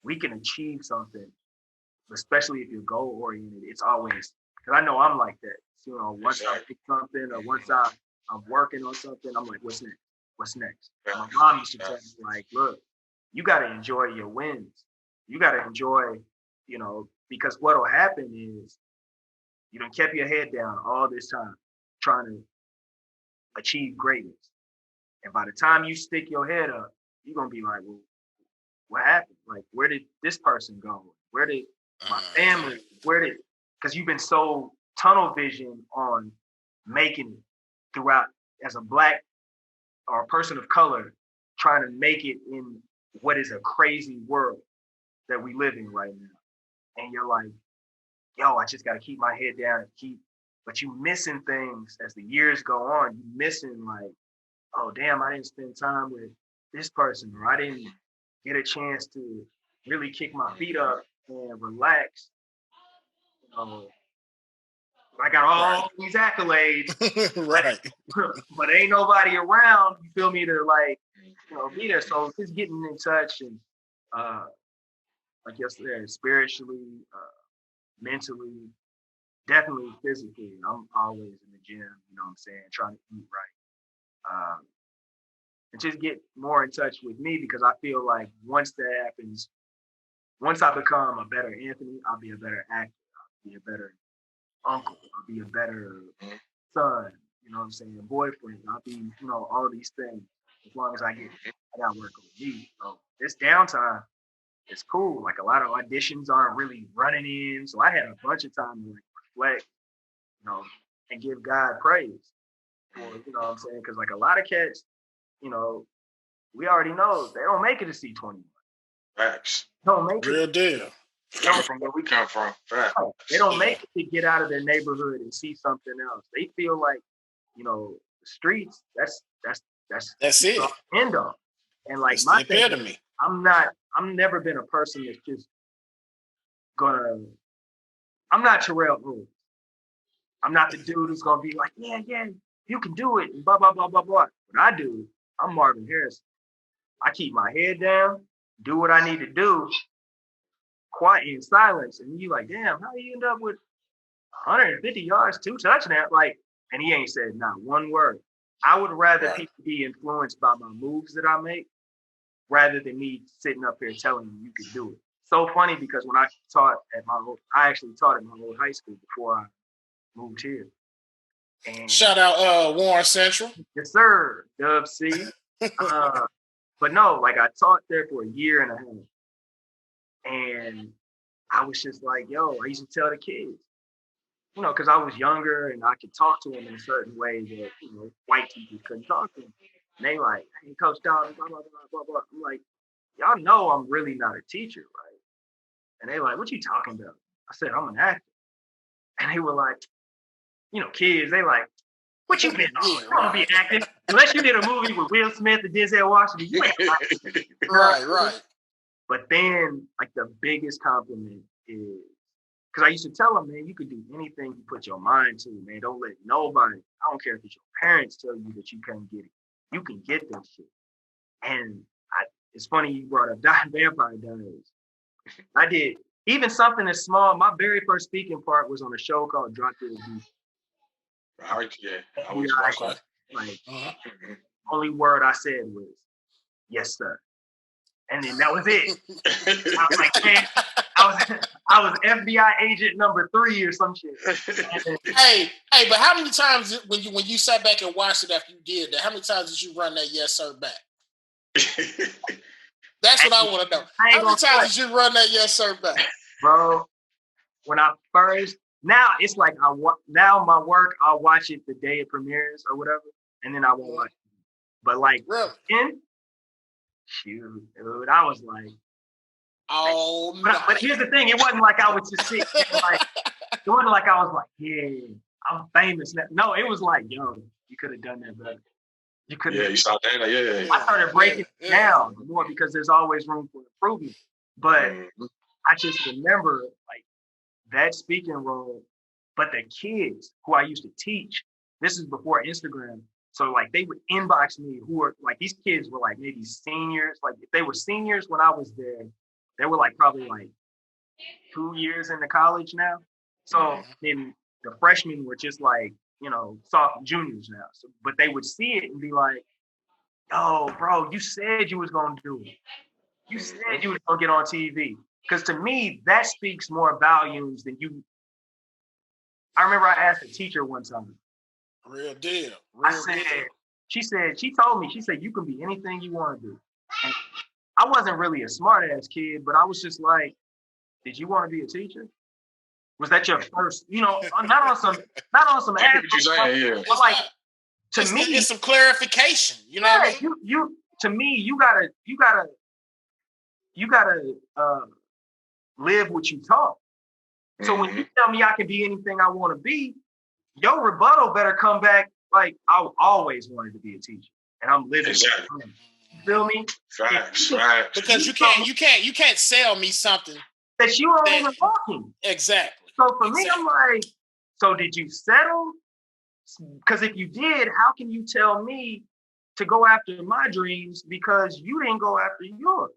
we can achieve something, especially if you're goal oriented. It's always, because I know I'm like that. You know, once I pick something or once I'm working on something, I'm like, what's next? What's next? My mom used to tell me, like, look, you got to enjoy your wins. You got to enjoy, you know, because what'll happen is you done kept your head down all this time trying to achieve greatness. And by the time you stick your head up, you're going to be like, well, what happened? Like, where did this person go? Where did my family, because you've been so tunnel vision on making it throughout as a Black or a person of color, trying to make it in what is a crazy world that we live in right now. And you're like, yo, I just got to keep my head down and but you missing things as the years go on. You missing like, oh, damn, I didn't spend time with this person, or I didn't get a chance to really kick my feet up and relax. You know, I got all these accolades, right? But ain't nobody around. You feel me to like, you know, be there. So just getting in touch and, like yesterday, spiritually, mentally, definitely physically. I'm always in the gym. You know what I'm saying? Trying to eat right, and just get more in touch with me, because I feel like once that happens, once I become a better Anthony, I'll be a better actor. I'll be a better uncle. I'll be a better son. You know what I'm saying? Boyfriend. I'll be, you know, all these things. As long as I got work with me. So this downtime, it's cool. Like a lot of auditions aren't really running in. So I had a bunch of time to like reflect, you know, and give God praise for, you know what I'm saying? Because like a lot of cats, you know, we already know they don't make it to C21. Facts. Don't make Real it. deal. Coming from where we come from. Facts. They don't make it to get out of their neighborhood and see something else. They feel like, you know, the streets, that's it. End of. And like it's my thing, to me. I'm never been a person that's just I'm not Terrell Owens. I'm not the dude who's gonna be like, yeah, you can do it, and blah, blah, blah, blah, blah. What I do, I'm Marvin Harrison. I keep my head down, do what I need to do, quiet in silence. And you like, damn, how you end up with 150 yards, 2 touchdowns? Like, and he ain't said not one word. I would rather people be influenced by my moves that I make rather than me sitting up here telling them you can do it. So funny, because when I actually taught at my old high school before I moved here. And shout out Warren Central. Yes, sir. Dub C. But no, like I taught there for a year and a half. And I was just like, yo, I used to tell the kids, you know, because I was younger and I could talk to them in a certain way that, you know, white teachers couldn't talk to them. And they like, hey, Coach Dalton, blah, blah, blah, blah, blah. I'm like, y'all know I'm really not a teacher, right? And they like, what you talking about? I said, I'm an actor. And they were like, you know, kids, they like, what you been on? You don't be acting. Unless you did a movie with Will Smith and Denzel Washington, you ain't acting. Right. But then, like, the biggest compliment is, because I used to tell them, man, you could do anything you put your mind to, man. Don't let nobody, I don't care if it's your parents tell you that you can't get it. You can get that shit. And it's funny you brought up Vampire Diaries. I did. Even something as small, my very first speaking part was on a show called Drop Dead Beat. I was watching. Like, only word I said was, yes, sir. And then that was it. I was like, man, I was FBI agent number 3 or some shit. Hey, but how many times when you sat back and watched it after you did that, how many times did you run that yes, sir back? That's what I want to know. How many times did you run that yes, sir back? Bro, when I first, now it's like now my work, I'll watch it the day it premieres or whatever, and then I won't watch it. But like, really? Shoot, dude, I was like, oh no. But here's the thing, it wasn't like I was just sitting like, it wasn't like I was like, yeah, I'm famous now. No, it was like, yo, you could have done that better. You couldn't. Yeah, you start that. Yeah. I started breaking it down more because there's always room for improvement. But I just remember like that speaking role. But the kids who I used to teach, this is before Instagram. So like they would inbox me who were like these kids were like maybe seniors. Like if they were seniors when I was there, they were like probably like 2 years into college now. So then the freshmen were just like, soft juniors now. So, but they would see it and be like, "Oh, bro, you said you was gonna do it. You said you was gonna get on TV." Because to me, that speaks more volumes than you. I remember I asked a teacher one time. Real deal. She told me, you can be anything you want to do. And I wasn't really a smart ass kid, but I was just like, did you want to be a teacher? Was that your first, not on some ass, but like to me, it's some clarification. You know what I mean? You to me, you gotta live what you taught. So when you tell me I can be anything I want to be, your rebuttal better come back like I always wanted to be a teacher, and I'm living. Exactly. You feel me? Facts. Because you can't sell me something that you aren't even walking. Exactly. So for me, I'm like, so did you settle? Because if you did, how can you tell me to go after my dreams because you didn't go after yours?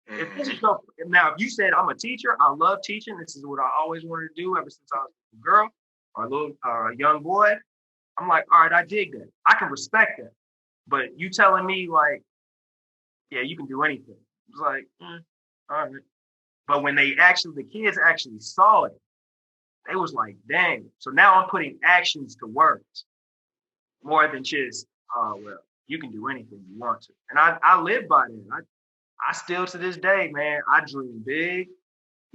If this is now, if you said I'm a teacher, I love teaching. This is what I always wanted to do ever since I was a girl or a young boy. I'm like, all right, I dig that. I can respect that. But you telling me like, yeah, you can do anything. It's like, all right. But when the kids actually saw it, they was like, dang. So now I'm putting actions to words more than just, well, you can do anything you want to. And I live by that. I still to this day, man, I dream big.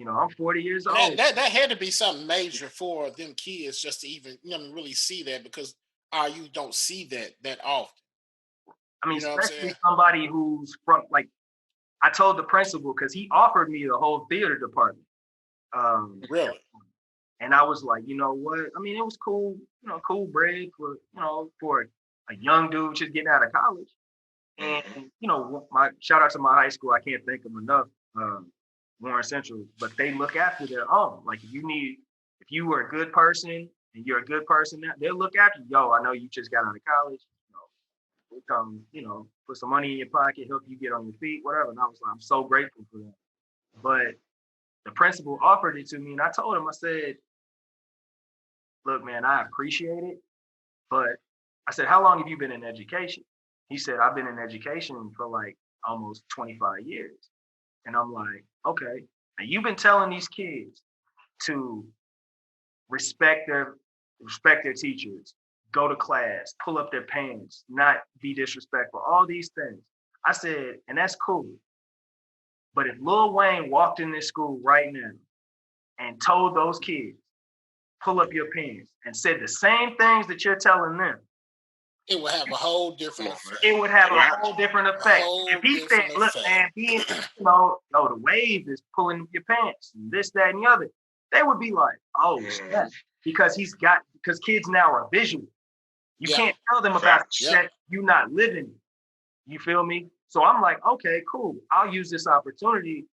I'm 40 years old. That had to be something major for them kids just to even really see that, because you don't see that often. I mean, especially somebody who's from, like, I told the principal because he offered me the whole theater department. Really? And I was like, you know what? I mean, it was cool, cool bread for, for a young dude just getting out of college. And, my shout out to my high school. I can't thank them enough, Warren Central, but they look after their own. Like if you were a good person and you're a good person now, they'll look after you. Yo, I know you just got out of college. We'll come, put some money in your pocket, help you get on your feet, whatever. And I was like, I'm so grateful for that. But the principal offered it to me, and I told him, I said, look, man, I appreciate it, but I said, how long have you been in education? He said, I've been in education for like almost 25 years. And I'm like, okay. And you've been telling these kids to respect their teachers, go to class, pull up their pants, not be disrespectful, all these things. I said, and that's cool. But if Lil Wayne walked in this school right now and told those kids, pull up your pants, and said the same things that you're telling them, it would have a whole different effect. It would have a whole different effect. If he said, look, man, the wave is pulling your pants, and this, that, and the other, they would be like, oh, snap. Because kids now are visual. You can't tell them about that you're not living. You feel me? So I'm like, okay, cool. I'll use this opportunity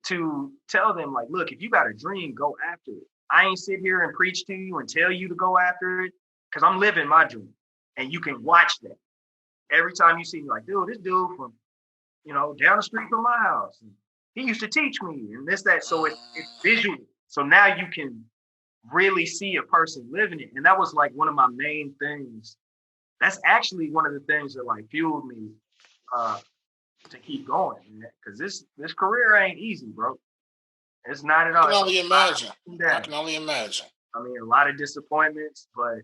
to tell them, like, look, if you got a dream, go after it. I ain't sit here and preach to you and tell you to go after it, because I'm living my dream. And you can watch that. Every time you see me, like, dude, this dude from, down the street from my house, and he used to teach me and this, that. So it's visual. So now you can really see a person living it. And that was like one of my main things. That's actually one of the things that like fueled me to keep going, because this career ain't easy, bro. It's not at all. I can only imagine. I mean, a lot of disappointments, but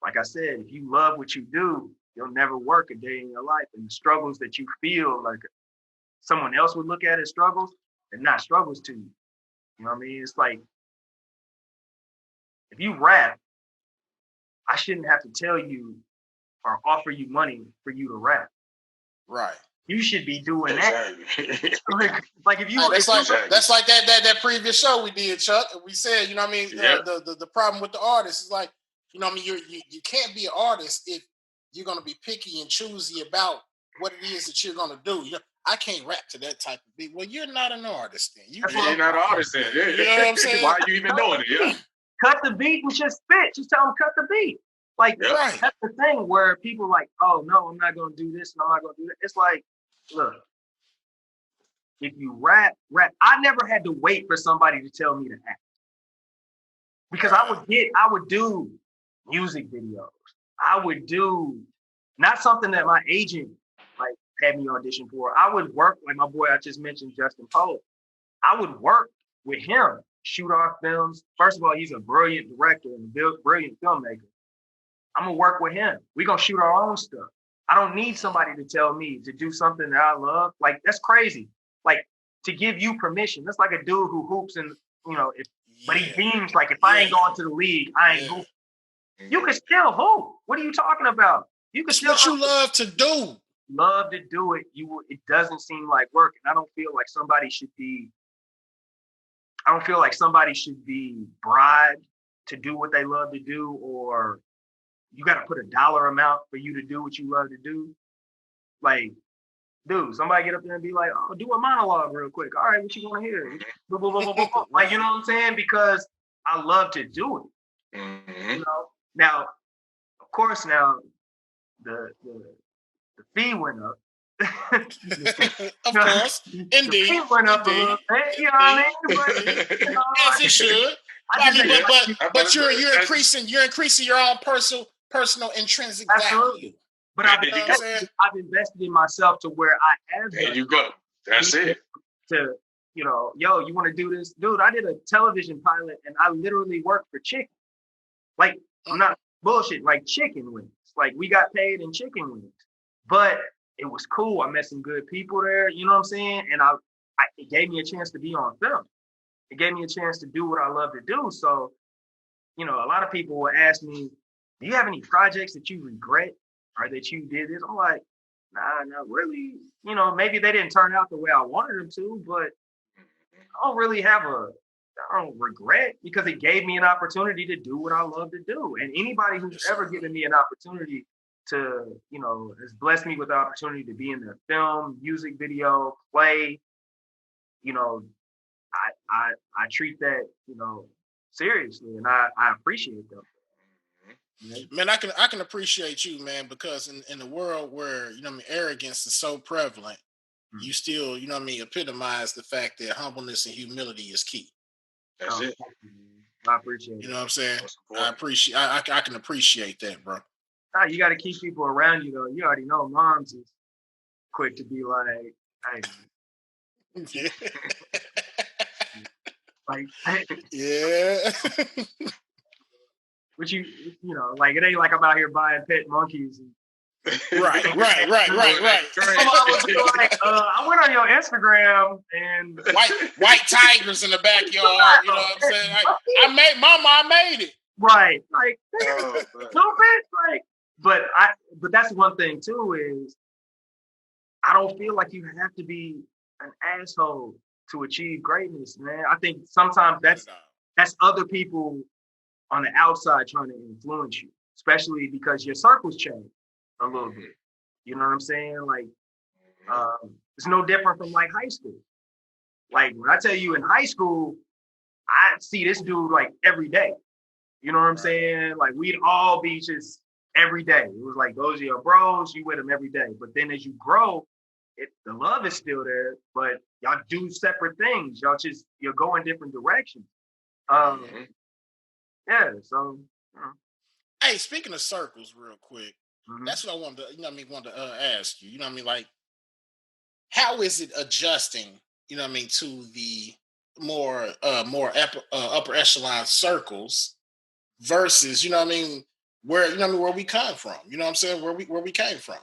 like I said, if you love what you do, you'll never work a day in your life. And the struggles that you feel like someone else would look at as struggles, they're not struggles to you. You know what I mean? It's like, if you rap, I shouldn't have to tell you or offer you money for you to rap. Right. You should be doing that. Like if you, that's like that previous show we did, Chuck. We said, the problem with the artist is like, you can't be an artist if you're gonna be picky and choosy about what it is that you're gonna do. I can't rap to that type of beat. Well, you're not an artist then. You're not an artist then. Yeah. You know what I'm saying? Why are you even doing it? Yeah. Cut the beat and just spit. Just tell them cut the beat. Like right. That's the thing where people like, oh no, I'm not gonna do this and I'm not gonna do that. It's like, look, if you rap. I never had to wait for somebody to tell me to act. Because I would do music videos. I would do not something that my agent like had me audition for. I would work like my boy I just mentioned, Justin Poe. I would work with him, shoot our films. First of all, he's a brilliant director and a brilliant filmmaker. I'm gonna work with him. We're gonna shoot our own stuff. I don't need somebody to tell me to do something that I love. Like that's crazy. Like to give you permission. That's like a dude who hoops and but he deems like if I ain't going to the league, I ain't hooping. You can still hoop. What are you talking about? You can still. What you love to do. Love to do it. It doesn't seem like work, and I don't feel like somebody should be. I don't feel like somebody should be bribed to do what they love to do, or you got to put a dollar amount for you to do what you love to do. Like, dude, somebody get up there and be like, "Oh, do a monologue real quick." All right, what you want to hear? Like, you know what I'm saying? Because I love to do it. Mm-hmm. Now, of course, now the fee went up. Of course, indeed. The fee went up a little bit. You know what I mean? But, as it should. But you're increasing your own personal intrinsic value. But I've invested in myself to where I have. There you go. That's it. To yo, you want to do this, dude? I did a television pilot, and I literally worked for chicken. Like I'm not bullshit. Like chicken wings. Like we got paid in chicken wings, but it was cool. I met some good people there. You know what I'm saying? And it gave me a chance to be on film. It gave me a chance to do what I love to do. So, a lot of people will ask me, do you have any projects that you regret or that you did this? I'm like, nah, not really. Maybe they didn't turn out the way I wanted them to, but I don't regret because it gave me an opportunity to do what I love to do. And anybody who's ever given me an opportunity to, has blessed me with the opportunity to be in the film, music video, play, I treat that, seriously, and I appreciate them. Man, I can appreciate you, man, because in the world where arrogance is so prevalent, you still epitomize the fact that humbleness and humility is key. That's it. I appreciate it. You know what I'm saying? I can appreciate that, bro. You got to keep people around you, though. You already know moms is quick to be like, hey. Like, yeah. But like it ain't like I'm out here buying pet monkeys. Right. Like, I went on your Instagram and white tigers in the backyard. You know what I'm saying? I made it. Right. Like stupid. Like, but that's one thing too is I don't feel like you have to be an asshole to achieve greatness, man. I think sometimes that's other people on the outside trying to influence you, especially because your circles change a little bit. You know what I'm saying? Like, it's no different from like high school. Like when I tell you in high school, I see this dude like every day. You know what I'm saying? Like we'd all be just every day. It was like those are your bros, you with them every day. But then as you grow, the love is still there, but y'all do separate things. You're going different directions. Yeah, so. Hey, speaking of circles, real quick, that's what I wanted to ask you. Like, how is it adjusting? To the more upper echelon circles versus, where we come from. You know what I'm saying? Where we came from.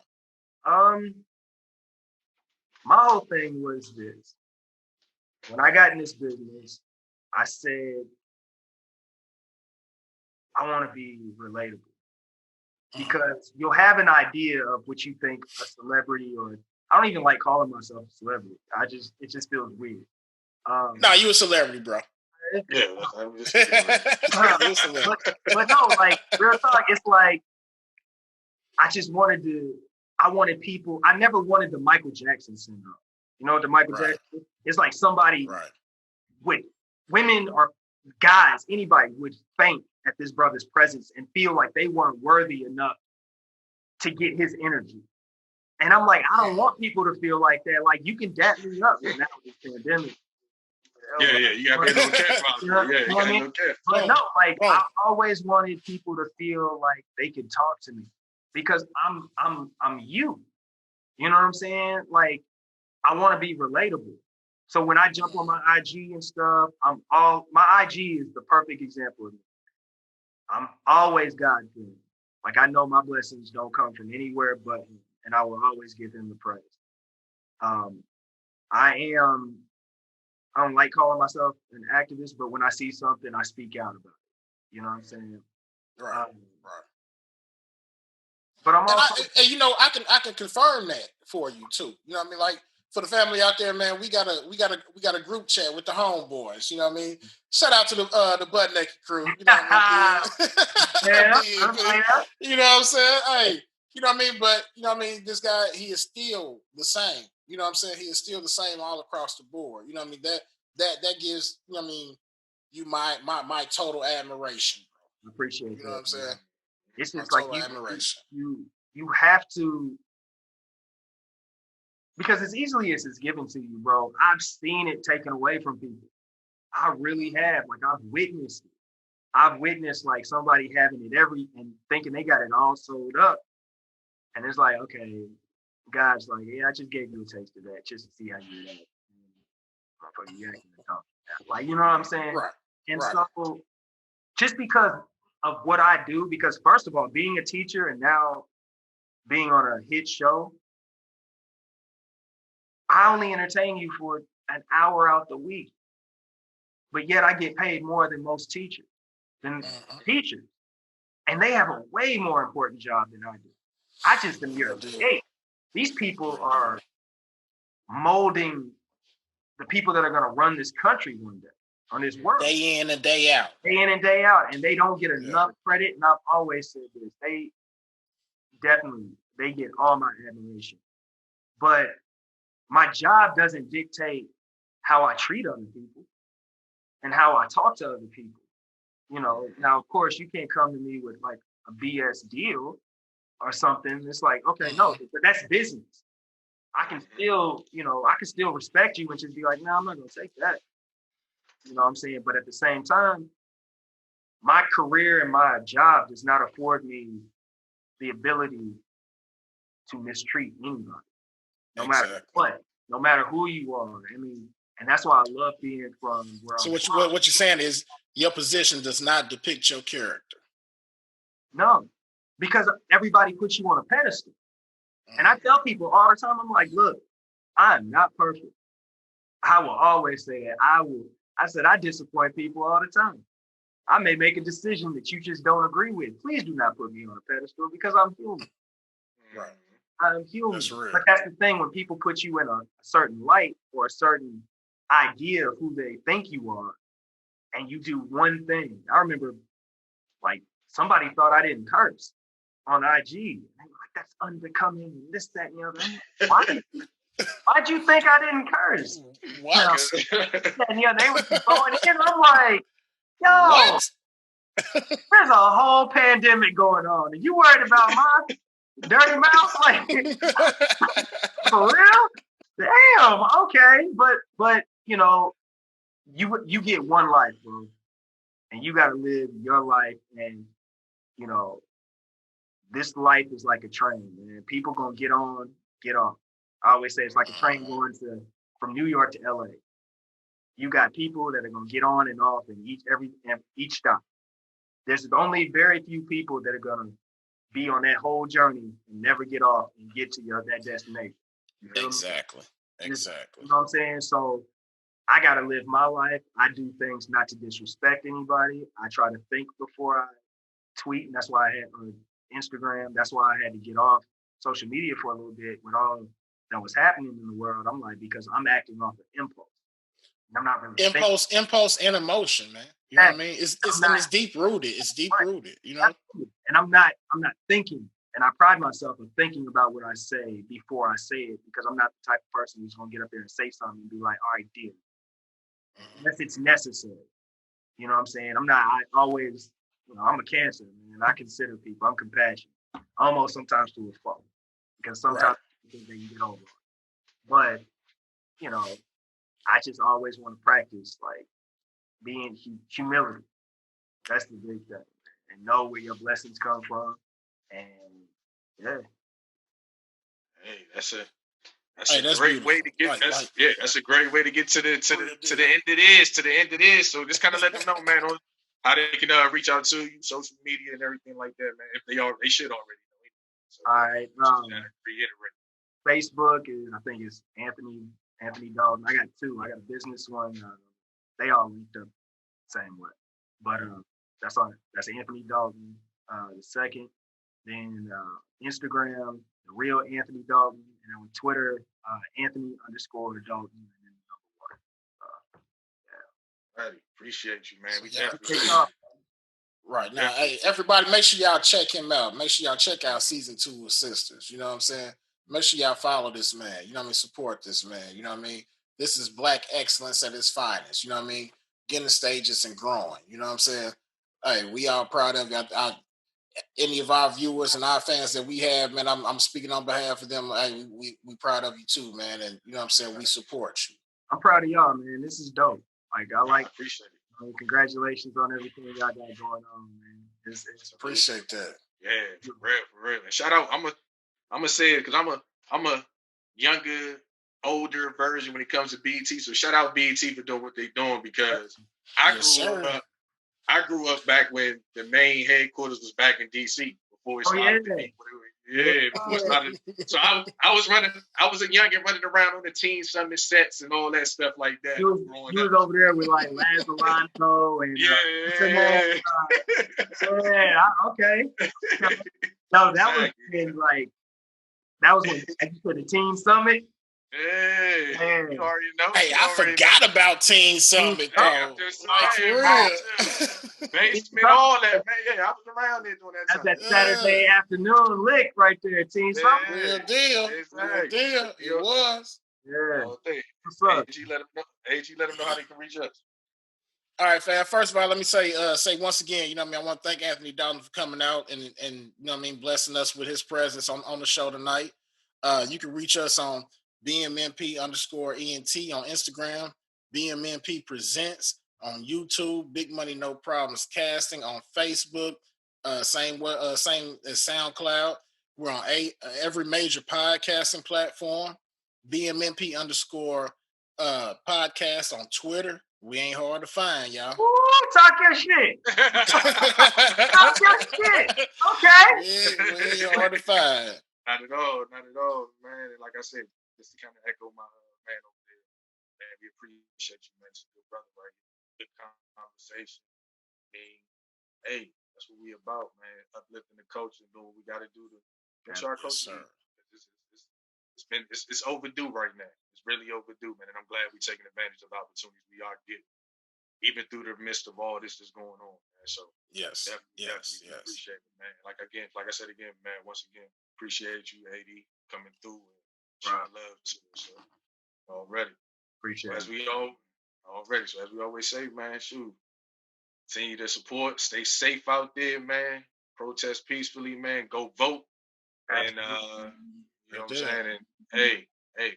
My whole thing was this. When I got in this business, I said, I want to be relatable. Because you'll have an idea of what you think a celebrity or I don't even like calling myself a celebrity. It just feels weird. No, you a celebrity, bro. Yeah, I'm just but no, like real talk, it's like I just wanted people, I never wanted the Michael Jackson syndrome. You know what the Michael Right. Jackson, it's like somebody Right. with women or guys, anybody would faint at this brother's presence and feel like they weren't worthy enough to get his energy. And I'm like, I don't want people to feel like that. Like, you can dap me up now with this pandemic. Yeah, you gotta be a little careful. You know You what gotta I be a mean? little careful. But no, like Right. I always wanted people to feel like they could talk to me because I'm you. You know what I'm saying? Like, I want to be relatable. So when I jump on my IG and stuff, my IG is the perfect example of it. I'm always God fearing. Like, I know my blessings don't come from anywhere but Him, and I will always give Him the praise. Um, I don't like calling myself an activist, but when I see something, I speak out about it. You know what I'm saying? Right. Right. But I'm also, I can confirm that for you too. You know what I mean? Like, for the family out there, man, we got a group chat with the homeboys. You know what I mean? Shout out to the butt naked crew. You know what I mean? yeah. You know what I'm saying? Hey, you know what I mean? But you know what I mean? This guy, he is still the same. You know what I'm saying? He is still the same all across the board. You know what I mean? That gives, you know what I mean, you my total admiration, bro. I appreciate You know what I'm saying? It's My just like total admiration. you have to, because as easily as it's given to you, bro. I've seen it taken away from people. I really have. Like, I've witnessed it. I've witnessed like somebody having it and thinking they got it all sold up. And it's like, okay, God's like, yeah, I just gave you a taste of that just to see how you react. Motherfucker, you acting dumb. Like, you know what I'm saying? Right. And Right. so just because of what I do, because first of all, being a teacher and now being on a hit show, I only entertain you for an hour out the week. But yet I get paid more than most teachers, teachers. And they have a way more important job than I do. I just am your escape. These people are molding the people that are going to run this country one day on this world. Day in and day out. Day in and day out. And they don't get enough credit. And I've always said this. They get all my admiration. But my job doesn't dictate how I treat other people and how I talk to other people. You know, now, of course, you can't come to me with like a BS deal or something. It's like, okay, no, but that's business. I can still respect you and just be like, no, I'm not going to take that. You know what I'm saying? But at the same time, my career and my job does not afford me the ability to mistreat anybody, no matter what, no matter who you are. I mean, and that's why I love being from where So I'm what you're saying is your position does not depict your character. No, because everybody puts you on a pedestal. And I tell people all the time, I'm like, look, I'm not perfect. I will always say that. I said, I disappoint people all the time. I may make a decision that you just don't agree with. Please do not put me on a pedestal because I'm human. Right. I'm human. That's real. But that's the thing, when people put you in a certain light or a certain idea of who they think you are, and you do one thing. I remember, like, somebody thought I didn't curse on IG. And they were like, that's unbecoming, and this, that, and the other. Why'd you think I didn't curse? What? And they were going in. I'm like, yo, what? There's a whole pandemic going on, and you worried about my dirty mouth? Like, for real? Damn. Okay, but you know, you get one life, bro, and you got to live your life. And you know, this life is like a train, man. People gonna get on, get off. I always say it's like a train going from New York to LA. You got people that are gonna get on and off in each stop. There's only very few people that are gonna be on that whole journey and never get off and get to that destination. You feel Exactly. me? Exactly. You know what I'm saying? So I gotta live my life. I do things not to disrespect anybody. I try to think before I tweet, and that's why I had Instagram. That's why I had to get off social media for a little bit with all that was happening in the world. I'm like, because I'm acting off of impulse. I'm not really impulse and emotion, man. You know what I mean? It's deep rooted. It's deep rooted, you know. And I'm not thinking and I pride myself in thinking about what I say before I say it, because I'm not the type of person who's gonna get up there and say something and be like, all right, deal. Unless it's necessary. You know what I'm saying? I always, I'm a Cancer, man. I consider people, I'm compassionate. Almost sometimes to a fault. Because sometimes I think they can get over it. But, I just always want to practice like being humility. That's the big thing. And know where your blessings come from. And yeah. Hey, that's a That's great way to get. That's a great way to get to the end of this. So just kind of let them know, man, on how they can reach out to you, social media and everything like that, man. If they should already know. So, all right. Reiterate. Facebook is, I think it's Anthony Dalton. I got two. I got a business one. They all linked up the same way. But that's all. That's Anthony Dalton. The second, then Instagram, the real Anthony Dalton, and on Twitter, Anthony_Dalton, and then number 1. Right. Appreciate you, man. We definitely right now. Hey, everybody, make sure y'all check him out. Make sure y'all check out season 2 of Sisters. You know what I'm saying? Make sure y'all follow this man. You know what I mean? Support this man. You know what I mean? This is Black excellence at its finest. You know what I mean? Getting the stages and growing. You know what I'm saying? Hey, we all proud of you. Any of our viewers and our fans that we have, man, I'm speaking on behalf of them. Hey, we proud of you too, man. And you know what I'm saying? We support you. I'm proud of y'all, man. This is dope. I appreciate it. Congratulations on everything y'all got going on, man. It's appreciate that. Yeah, for real. And shout out, I'm gonna say it because I'm a younger, older version when it comes to BET. So shout out BET for doing what they're doing, because I grew up back when the main headquarters was back in DC before it started. Before it started. So I was a youngin' running around on the Teen Summit sets and all that stuff like that. You was over there with like Laz Alonso and okay. No, that was when I put the Teen Summit. Hey, you already know. Hey, I forgot about Teen Summit, though. Basement, all that, man. Yeah, I was around there doing that. That's that Saturday afternoon lick right there, Teen Summit. Real deal. Real deal. It was. Yeah. What's up? AG, let them know how they can reach us. All right, fam. First of all, let me say once again, you know what I mean, I want to thank Anthony Dalton for coming out and you know what I mean, blessing us with his presence on the show tonight. You can reach us on BMNP_ENT on Instagram, BMNP Presents on YouTube, Big Money No Problems Casting on Facebook, same as SoundCloud. We're on every major podcasting platform, BMNP_ podcast on Twitter. We ain't hard to find, y'all. Ooh, talk your shit. Talk your shit. Okay. We ain't hard to find. Not at all, man. And like I said, just to kind of echo my man over there, man, we appreciate you, man. It's a good brother, right? Good conversation. Hey, that's what we about, man. Uplifting the culture and doing what we got to do to push our culture. It's overdue right now. It's really overdue, man. And I'm glad we're taking advantage of the opportunities we are getting, even through the midst of all this that's going on, man. So yes, appreciate it, man. Like I said again, man. Once again, appreciate you, AD, coming through and showing love to us. So already appreciate it. So as we always say, man, shoot, continue to support, stay safe out there, man. Protest peacefully, man. Go vote, and you know what I'm saying. And hey,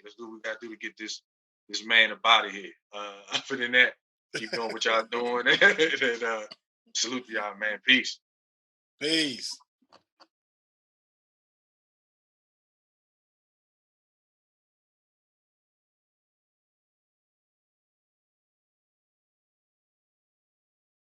let's do what we got to do to get this man up out of here. Other than that, keep doing what y'all doing, and salute y'all, man. Peace.